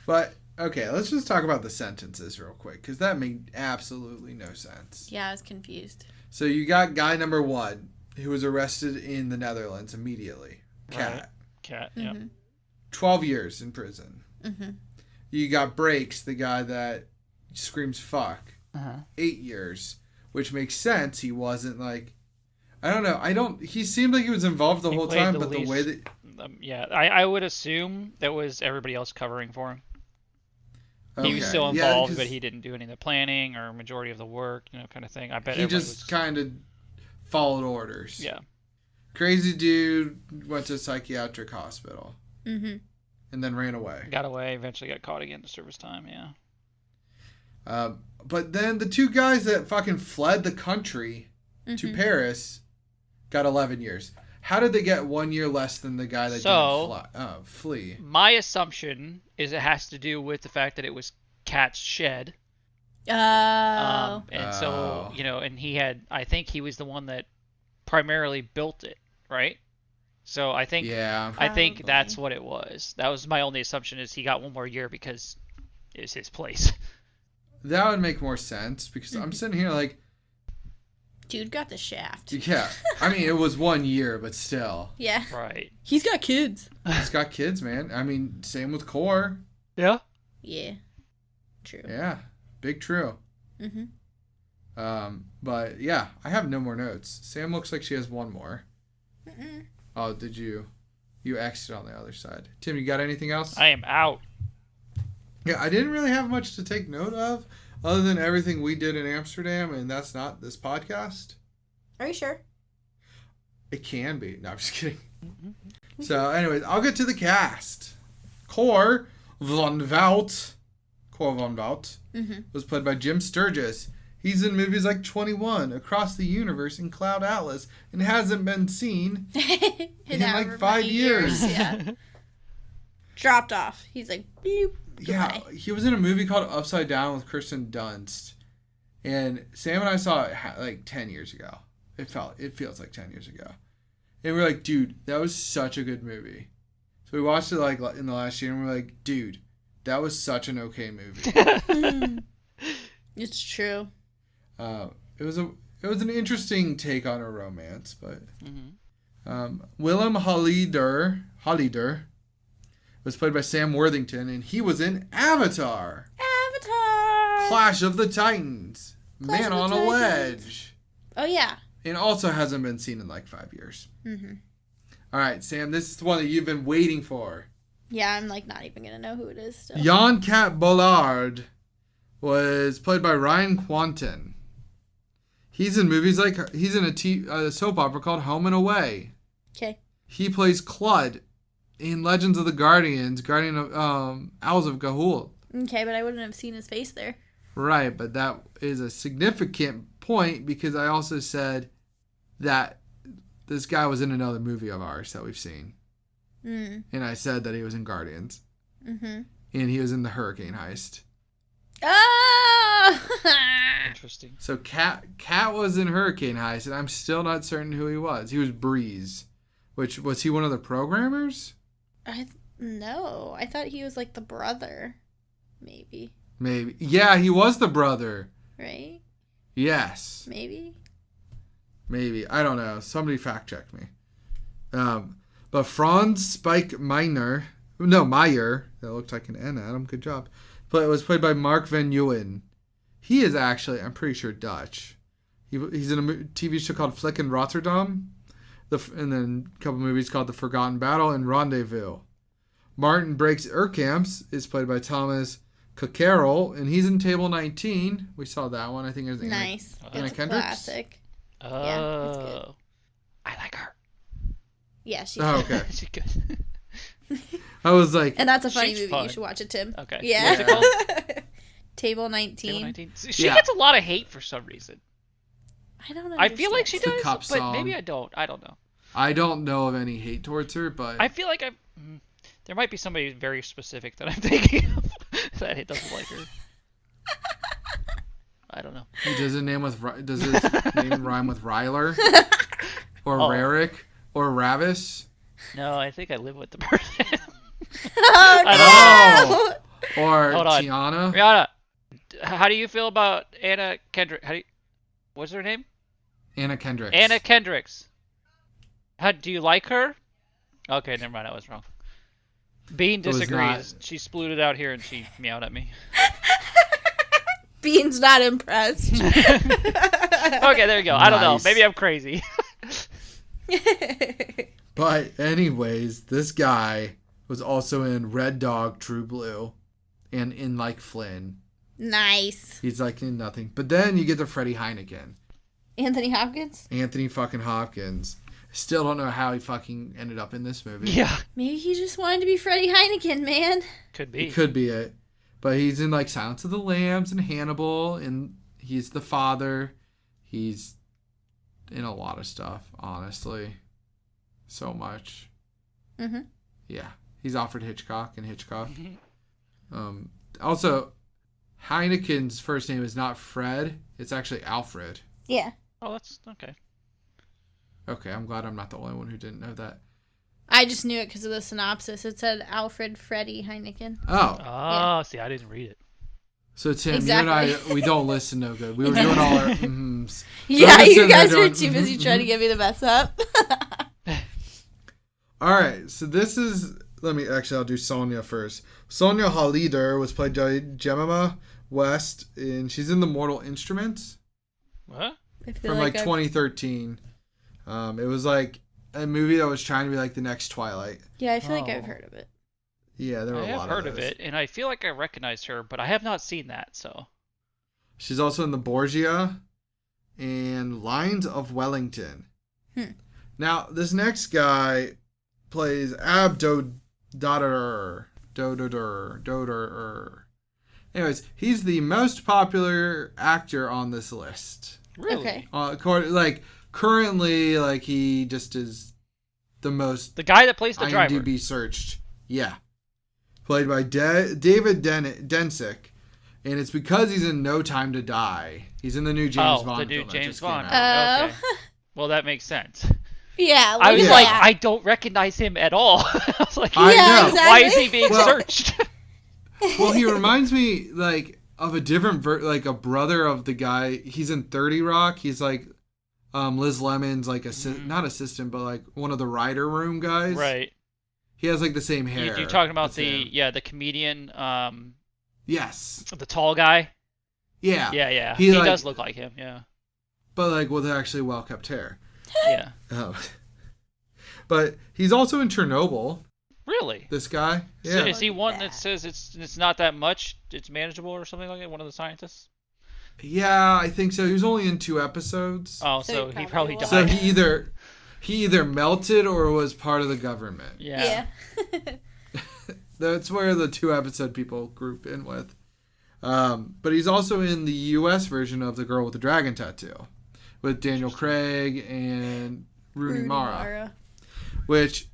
But okay, let's just talk about the sentences real quick because that made absolutely no sense. Yeah, I was confused. So you got guy number 1 who was arrested in the Netherlands immediately. Cat. Right. Cat. Yeah. 12 years in prison. Mm-hmm. You got Breaks, the guy that screams fuck. Uh-huh. 8 years, which makes sense. He wasn't like, I don't know. He seemed like he was involved the He whole played time, the but the way least- that yeah, I would assume that was everybody else covering for him. He was Okay. still Yeah, involved, 'cause but he didn't do any of the planning or majority of the work, kind of thing. I bet he everybody just was. kind of followed orders. Yeah. Crazy dude went to a psychiatric hospital Mm-hmm. and then ran away. Got away, eventually got caught again to serve his time, yeah. But then the 2 guys that fucking fled the country to Paris got 11 years. How did they get 1 year less than the guy that didn't flee? My assumption is it has to do with the fact that it was Cat's shed. Oh. And so, and I think he was the one that primarily built it, right? So I think Probably. that's what it was. That was my only assumption is he got 1 more year because it was his place. That would make more sense because I'm sitting here like, Dude got the shaft. yeah. I mean, it was 1 year, but still. Yeah. Right. He's got kids. He's got kids, man. I mean, same with Core. Yeah. Yeah. True. Yeah. Big true. Mm-hmm. But yeah, I have no more notes. Sam looks like she has 1 more. Mm-mm. Oh, did you? You X'd on the other side. Tim, you got anything else? I am out. Yeah, I didn't really have much to take note of other than everything we did in Amsterdam, and that's not this podcast. Are you sure? It can be. No, I'm just kidding. So, anyways, I'll get to the cast. Cor van Wout was played by Jim Sturgis. He's in movies like 21, Across the Universe, and Cloud Atlas, and hasn't been seen in like 5 years. Yeah. Dropped off. He's like, bloop. Yeah, Goodbye. he was in a movie called Upside Down with Kirsten Dunst, and Sam and I saw it like 10 years ago. It feels like 10 years ago, and we're like, dude, that was such a good movie. So we watched it like in the last year, and we're like, dude, that was such an okay movie. It's true. It was an interesting take on a romance, but Willem Holleder was played by Sam Worthington, and he was in Avatar. Clash of the Titans. Clash Man of the on a Titans. Ledge. Oh, yeah. And also hasn't been seen in like 5 years. Mm-hmm. All right, Sam, this is the one that you've been waiting for. Yeah, I'm like not even going to know who it is still. Jan Cat Bollard was played by Ryan Quanten. He's in movies like, he's in a soap opera called Home and Away. Okay. He plays Clud in Legends of the Guardians, Guardian of Owls of Ga'Hoole. Okay, but I wouldn't have seen his face there. Right, but that is a significant point because I also said that this guy was in another movie of ours that we've seen. Mm. And I said that he was in Guardians. Mm-hmm. And he was in the Hurricane Heist. Oh! Interesting. So Cat was in Hurricane Heist, and I'm still not certain who he was. He was Breeze. Was he one of the programmers? No, I thought he was like the brother. Maybe. Yeah, he was the brother. Right? Yes. Maybe. I don't know. Somebody fact check me. But Franz Spike Meyer, that looked like an N, Adam, good job. But it was played by Mark Van Uyen. He is actually, I'm pretty sure, Dutch. He's in a TV show called Flick in Rotterdam, and then a couple movies called The Forgotten Battle and Rendezvous. Martin Breaks Urkamps is played by Thomas Cockerel, and he's in Table 19. We saw that one. I think it was Nice. Anna It's a Kendricks? classic. Oh. Yeah, it's good. I like her. Yeah, she's Oh, good. okay. She's good. I was like, And that's a funny She's movie. fun. You should watch it, Tim. Okay. Yeah. What's it called? Table 19. Table 19. She Yeah. gets a lot of hate for some reason. I don't know. I feel like she It's the does, cop but song. maybe I don't. I don't know. I don't know of any hate towards her, but I feel like there might be somebody very specific that I'm thinking of that it doesn't like her. I don't know. Does his name rhyme with Ryler? Or Rarick? Or Ravis? No, I think I live with the person. Oh, no! Or Hold on. Tiana? Rihanna, how do you feel about Anna Kendrick? What's her name? Anna Kendricks. Anna Kendricks. Do you like her? Okay, never mind. I was wrong. Bean disagrees. She splooted out here and she meowed at me. Bean's not impressed. Okay, there you go. I don't know. Maybe I'm crazy. But anyways, this guy was also in Red Dog, True Blue, and in like Flynn. Nice. He's like in nothing. But then you get to Freddie Heineken. Anthony Hopkins? Anthony fucking Hopkins. Still don't know how he fucking ended up in this movie. Yeah. Maybe he just wanted to be Freddie Heineken, man. Could be. It could be it. But he's in like Silence of the Lambs and Hannibal, and he's the father. He's in a lot of stuff, honestly. So much. Mm-hmm. Yeah. He's Alfred Hitchcock in Hitchcock. Also, Heineken's first name is not Fred. It's actually Alfred. Yeah. Oh, that's okay. Okay, I'm glad I'm not the only one who didn't know that. I just knew it because of the synopsis. It said Alfred Freddie Heineken. Oh. Oh, see, I didn't read it. So, Tim, Exactly. you and I, we don't listen no good. We were doing all our mhms. So Yeah, you guys doing, were too busy trying to get me to mess up. All right, so this is... I'll do Sonia first. Sonia Halider was played by Jemima West, and she's in The Mortal Instruments What? from 2013. It was like a movie that was trying to be like the next Twilight. Yeah, I feel like I've heard of it. Yeah, there were I a have lot heard of of those. it, and I feel like I recognize her, but I have not seen that, so. She's also in The Borgia and Lines of Wellington. Now, this next guy plays Dodorer. Anyways, he's the most popular actor on this list. Really? Okay. Currently, he just is the most The guy that plays the driver. IMDb searched. Yeah. Played by David Densick. And it's because he's in No Time to Die. He's in the new James Bond the new film that James just came Bond. out. Okay. Well, that makes sense. Yeah. I was look like, at that. I don't recognize him at all. I was like, I know. exactly. why is he being Well- searched? Well, he reminds me, of a different, a brother of the guy. He's in 30 Rock. He's Liz Lemon's, not assistant, but, one of the writer room guys. Right. He has, the same hair. You're talking about That's him. the comedian, Yes. the tall guy? Yeah. Yeah. He, He does look like him, yeah. But, with actually well-kept hair. Yeah. But he's also in Chernobyl, Really? this guy. So Yeah. is he one that says it's not that much, it's manageable or something like that? One of the scientists? Yeah, I think so. He was only in 2 episodes. Oh, So so he he probably probably was. died. So he either melted or was part of the government. Yeah. That's where the 2 episode people group in with. But he's also in the U.S. version of The Girl with the Dragon Tattoo with Daniel Craig and Rooney Mara, which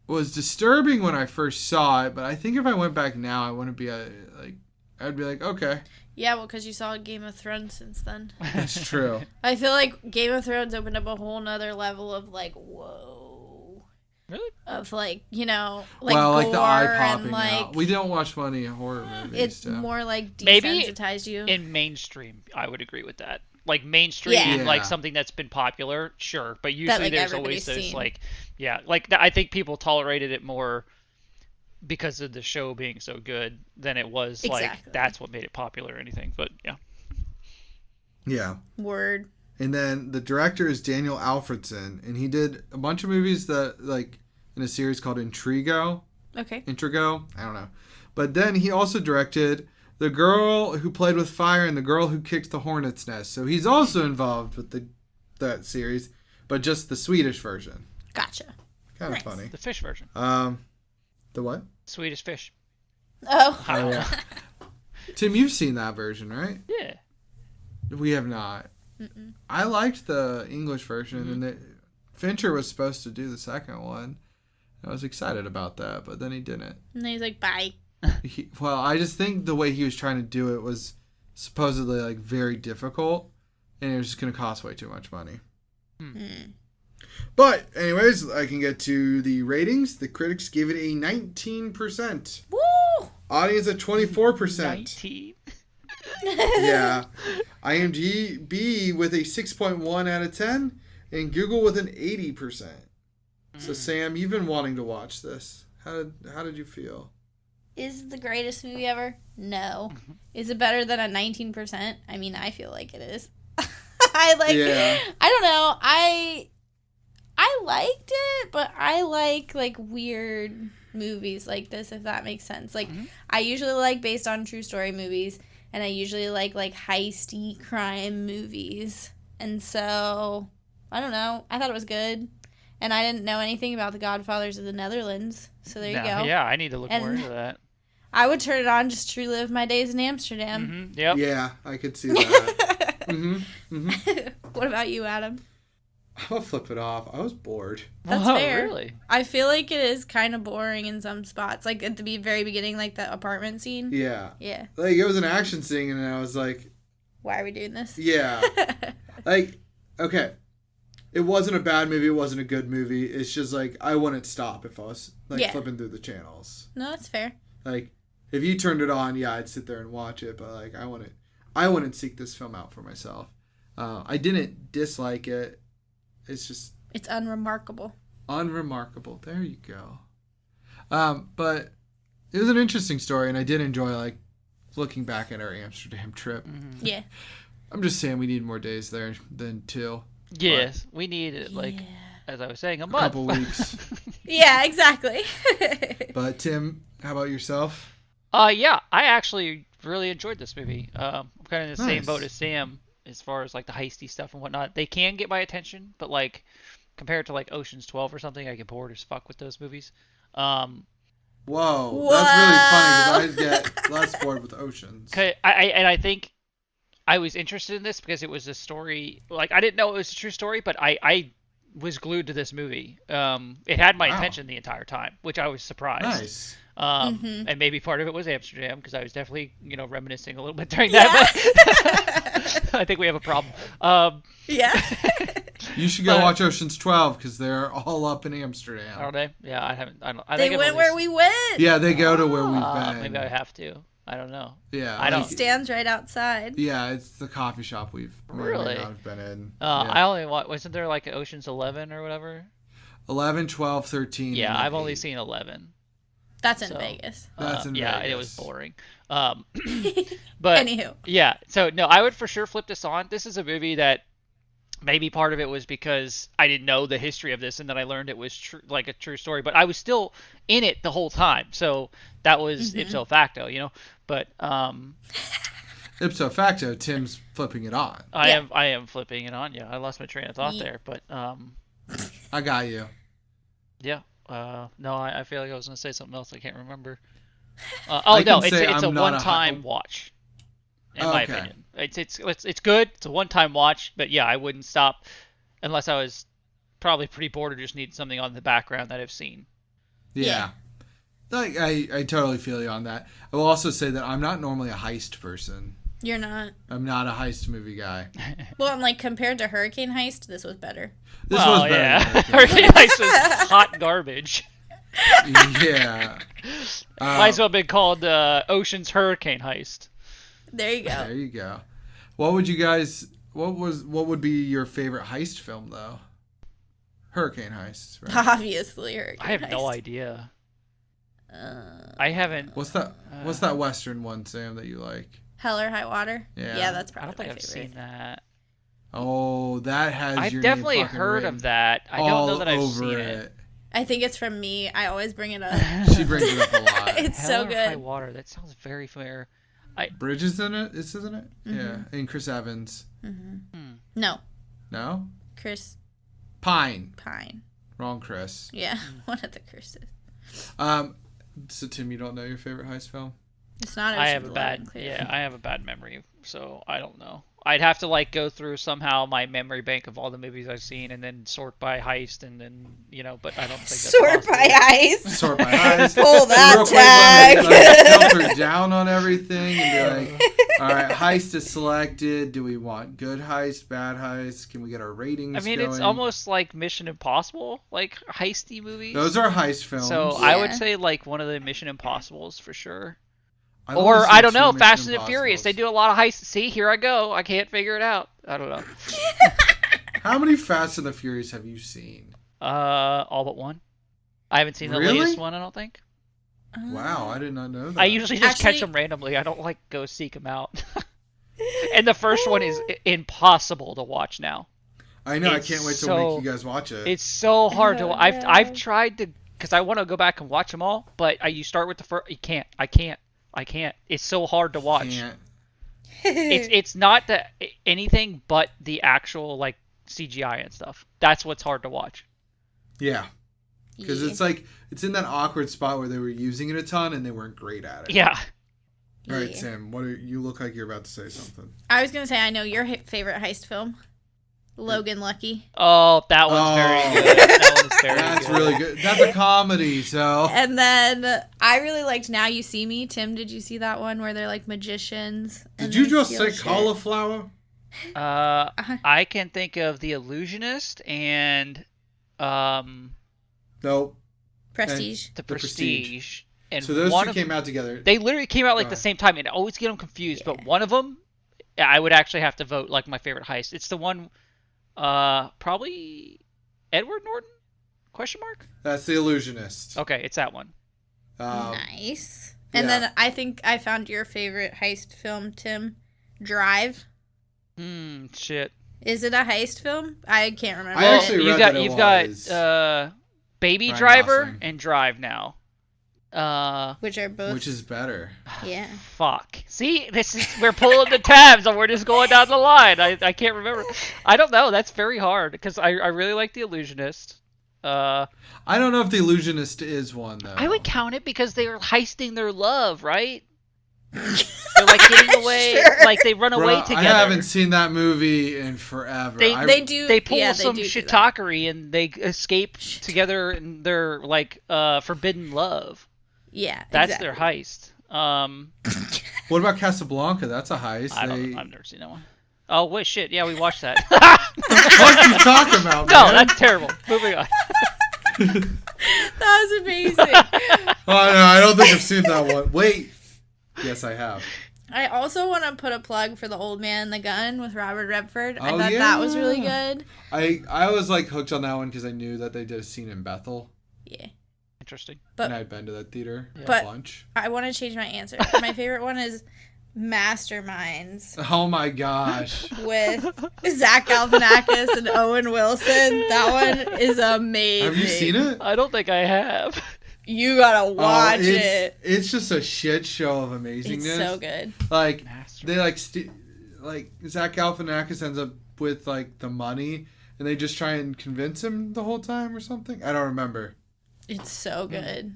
was disturbing when I first saw it. But I think if I went back now, I wouldn't be I'd be like, okay, Yeah, well, because you saw Game of Thrones since then. that's true. I feel like Game of Thrones opened up a whole nother level of whoa. Really? Of well, gore the eye and popping out. We don't watch funny horror movies. it's so. more Maybe desensitized you. In mainstream, I would agree with that. Like mainstream, Yeah. like something that's been popular, sure. But usually there's always everybody's those seen. I think people tolerated it more because of the show being so good than it was Exactly. that's what made it popular or anything. But yeah. Yeah. Word. And then the director is Daniel Alfredson, and he did a bunch of movies that in a series called Intrigo. Okay. Intrigo? I don't know. But then he also directed The Girl Who Played with Fire and The Girl Who Kicked the Hornet's Nest. So he's also involved with that series, but just the Swedish version. Gotcha. Kind of Nice. funny. The fish version. The what? Swedish fish. Oh. Oh, yeah. Tim, you've seen that version, right? Yeah. We have not. Mm-mm. I liked the English version, and Fincher was supposed to do the second one. I was excited about that, but then he didn't. And then he's like, bye. I just think the way he was trying to do it was supposedly like very difficult, and it was just going to cost way too much money. But anyways, I can get to the ratings. The critics gave it a 19%. Woo! Audience at 24%. 19. Yeah. IMDb with a 6.1 out of 10, and Google with an 80%. So Sam, you've been wanting to watch this. How did you feel? Is it the greatest movie ever? No. Is it better than a 19%? I mean, I feel like it is. Yeah. I don't know. I liked it, but I like weird movies like this, if that makes sense. Like, I usually like based on true story movies, and I usually like heisty crime movies. And so, I don't know. I thought it was good. And I didn't know anything about the Godfathers of the Netherlands. So there you go. Yeah, I need to look more into that. I would turn it on just to relive my days in Amsterdam. Yep. Yeah, I could see that. What about you, Adam? I'll flip it off. I was bored. That's Oh, fair. Really? I feel like it is kind of boring in some spots. Like at the very beginning, like the apartment scene. Yeah. Yeah. Like, it was an action scene, and I was like, Why are we doing this? yeah. Like, okay. It wasn't a bad movie. It wasn't a good movie. It's just like, I wouldn't stop if I was flipping through the channels. No, that's fair. Like, if you turned it on, yeah, I'd sit there and watch it. But like, I wouldn't seek this film out for myself. I didn't dislike it. It's just It's unremarkable. unremarkable. There you go. But it was an interesting story, and I did enjoy like looking back at our Amsterdam trip. Yeah. I'm just saying we need more days there than 2. Yes, we need it, as I was saying, a month. Couple weeks. Yeah, exactly. But Tim, how about yourself? Yeah, I actually really enjoyed this movie. I'm kind of in the same Nice. boat as Sam as far as like the heisty stuff and whatnot. They can get my attention, but like compared to like Ocean's 12 or something, I get bored as fuck with those movies. Whoa, that's really funny because I get less bored with Oceans. I think I was interested in this because it was a story. Like, I didn't know it was a true story, but I was glued to this movie. It had my attention the entire time, which I was surprised. Nice. And maybe part of it was Amsterdam because I was definitely, reminiscing a little bit during that. But I think we have a problem. Yeah. You should go watch Ocean's 12 because they're all up in Amsterdam. Are they? Yeah, I haven't. I They think went where we went. Yeah, they go to where we've been. Maybe I have to. I don't know. Yeah, I don't. It stands right outside. Yeah, it's the coffee shop we've Really? not have been in. I only wasn't there like Ocean's 11 or whatever? 11, 12, 13. Yeah, and then I've only 8. seen 11. That's in Vegas. That's in yeah, Vegas. it was boring. But Anywho. yeah, so no, I would for sure flip this on. This is a movie that maybe part of it was because I didn't know the history of this, and then I learned it was like a true story. But I was still in it the whole time, so that was ipso facto, But ipso facto, Tim's flipping it on. I am flipping it on. Yeah, I lost my train of thought there, but I got you. yeah. No, I feel like I was gonna say something else. I can't remember. I No, can say it's a I'm not one-time watch. In my opinion, it's good. It's a one-time watch, but yeah, I wouldn't stop unless I was probably pretty bored or just need something on the background that I've seen. Yeah. Like, I totally feel you on that. I will also say that I'm not normally a heist person. You're not. I'm not a heist movie guy. Well, I'm like, compared to Hurricane Heist, this was better. This was better. Yeah. Than Hurricane. Hurricane Heist was hot garbage. Yeah. Might as well have been called Ocean's Hurricane Heist. There you go. There you go. What would you guys? What would be your favorite heist film though? Hurricane Heist, right? Obviously, Hurricane I have Heist. no idea. I haven't. What's that Western one, Sam, that you like? Hell or High Water? Yeah. Yeah, that's I probably don't think my I've favorite. seen that. Oh, that has I've your definitely name fucking heard written of that. I don't all know that I've over seen it. I think it's from me. I always bring it up. She brings it up a lot. It's Hell so or High good. Water. That sounds very familiar. Bridges in it? Isn't it? Yeah. And Chris Evans. No, No? Chris Pine. Pine. Wrong Chris. Yeah, one of the Chris's. So Tim, you don't know your favorite heist film? It's not. I Ocean's have a 11, bad clearly. I have a bad memory, so I don't know. I'd have to like go through somehow my memory bank of all the movies I've seen and then sort by heist and then but I don't think that's Sort possible. by heist. Sort by heist. Pull that Real quick, tag. let me filter down on everything and be like, all right, heist is selected. Do we want good heist, bad heist? Can we get our ratings I mean, going? it's almost like Mission Impossible, like heisty movies. Those are heist films. So Yeah. I would say like one of the Mission Impossibles for sure. I've only Or seen I don't 2 know, Mission Fast and the Furious. Impossibles. They do a lot of heists. See, here I go. I can't figure it out. I don't know. How many Fast and the Furious have you seen? All but one. I haven't seen the Really? latest one. I don't think. Wow, I did not know that. I usually just catch Actually- them randomly. I don't like go seek them out. And the first one is impossible to watch now. I know. it's I can't wait to so- make you guys watch it. It's so hard to. Oh, I've God. tried to because I want to go back and watch them all, but you start with the first. You can't. I can't. It's so hard to watch. Can't. It's not anything but the actual like CGI and stuff. That's what's hard to watch. Yeah, because it's like it's in that awkward spot where they were using it a ton and they weren't great at it. Yeah. All right, Yeah. Tim. You look like you're about to say something. I was gonna say I know your favorite heist film, Logan Lucky, Oh, that one's very good. That one's very That's good. really good. That's a comedy. So and then I really liked Now You See Me. Tim, did you see that one where they're like magicians? and did you they just steal say shit? cauliflower? I can think of The Illusionist and Nope. Prestige? The Prestige. Prestige. And So those one two of came out together. they literally came out like the Right. same time, and I always get them confused. But one of them, I would actually have to vote like my favorite heist. It's the one, probably Edward Norton? Question mark? That's The Illusionist. Okay, it's that one. Nice. And yeah. then I think I found your favorite heist film, Tim. Drive. Shit. Is it a heist film? I can't remember. I actually read that it you've was. got Baby Ryan Driver Gosling. and Drive now. Which are both. Which is better? Yeah. Fuck. See, we're pulling the tabs and we're just going down the line. I can't remember. I don't know. That's very hard because I really like The Illusionist. I don't know if The Illusionist is one though. I would count it because they were heisting their love, right? They're like getting away, Sure. like they run away Bruh, together. I haven't seen that movie in forever. They do. They pull yeah, some they do shiitake and they escape together in their like forbidden love. Yeah. That's exactly. their heist. What about Casablanca? That's a heist. I've never seen that one. Oh wait, shit. Yeah, we watched that. What are you talking about, No, man? that's terrible. Moving on. That was amazing. Oh, no, I don't think I've seen that one. Wait. Yes, I have. I also want to put a plug for The Old Man and the Gun with Robert Redford. I Oh, thought that was really yeah. good. I was like hooked on that one because I knew that they did a scene in Bethel, Yeah. Interesting. But and I'd been to that theater a But- bunch. I want to change my answer. My favorite one is Masterminds Oh my gosh. with Zach Galifianakis and Owen Wilson. That one is amazing. Have you seen it? I don't think I have. You gotta watch it's, it. It's just a shit show of amazingness. It's so good. Like Master. they like Zach Galifianakis ends up with like the money, and they just try and convince him the whole time or something. I don't remember. It's so good.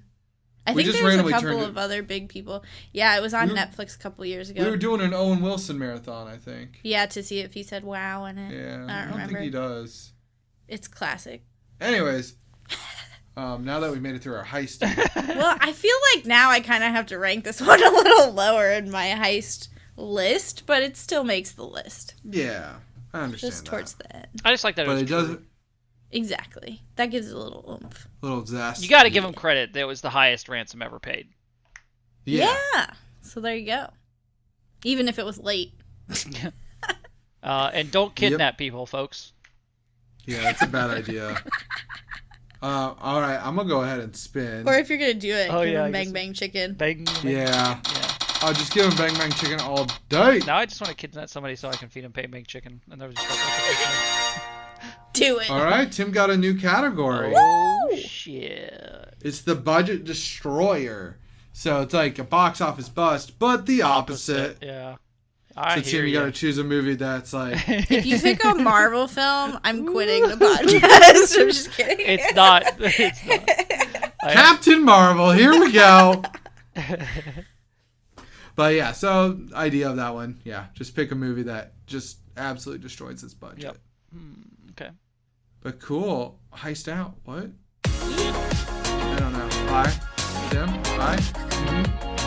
I We think just there's a randomly couple turned of other big people. Yeah, it was on Netflix a couple years ago. We were doing an Owen Wilson marathon, I think. Yeah, to see if he said wow in it. Yeah, I I don't don't remember. think he does. It's classic. Anyways, now that we made it through our heist, Well, I feel like now I kind of have to rank this one a little lower in my heist list, but it still makes the list. yeah, I understand Just that. towards the end. I just like that. But it it was true. doesn't. Exactly. That gives it a little oomph. Little zest. You got to give him credit. That was the highest ransom ever paid. Yeah. So there you go. Even if it was late. And don't kidnap people, folks. Yeah, that's a bad idea. All right, I'm gonna go ahead and spin. Or if you're going to do it, Oh, give yeah, I him guess Bang Bang Chicken. Bang. Yeah. Yeah. I'll just give him Bang Bang Chicken all day. Now I just want to kidnap somebody so I can feed them bang bang chicken, and that was just like, Do it. All right, Tim got a new category. oh Woo! shit. It's the budget destroyer. So it's like a box office bust, but the opposite. Yeah. I So hear Tim, you you. gotta choose a movie that's like If you pick a Marvel film, I'm quitting the podcast. I'm just kidding. It's not. It's not. Captain Marvel. Here we go. But yeah, so idea of that one. Yeah, just pick a movie that just absolutely destroys its budget. Yep. Okay. But cool. Heist out. What? I don't know. Bye. Them? Bye.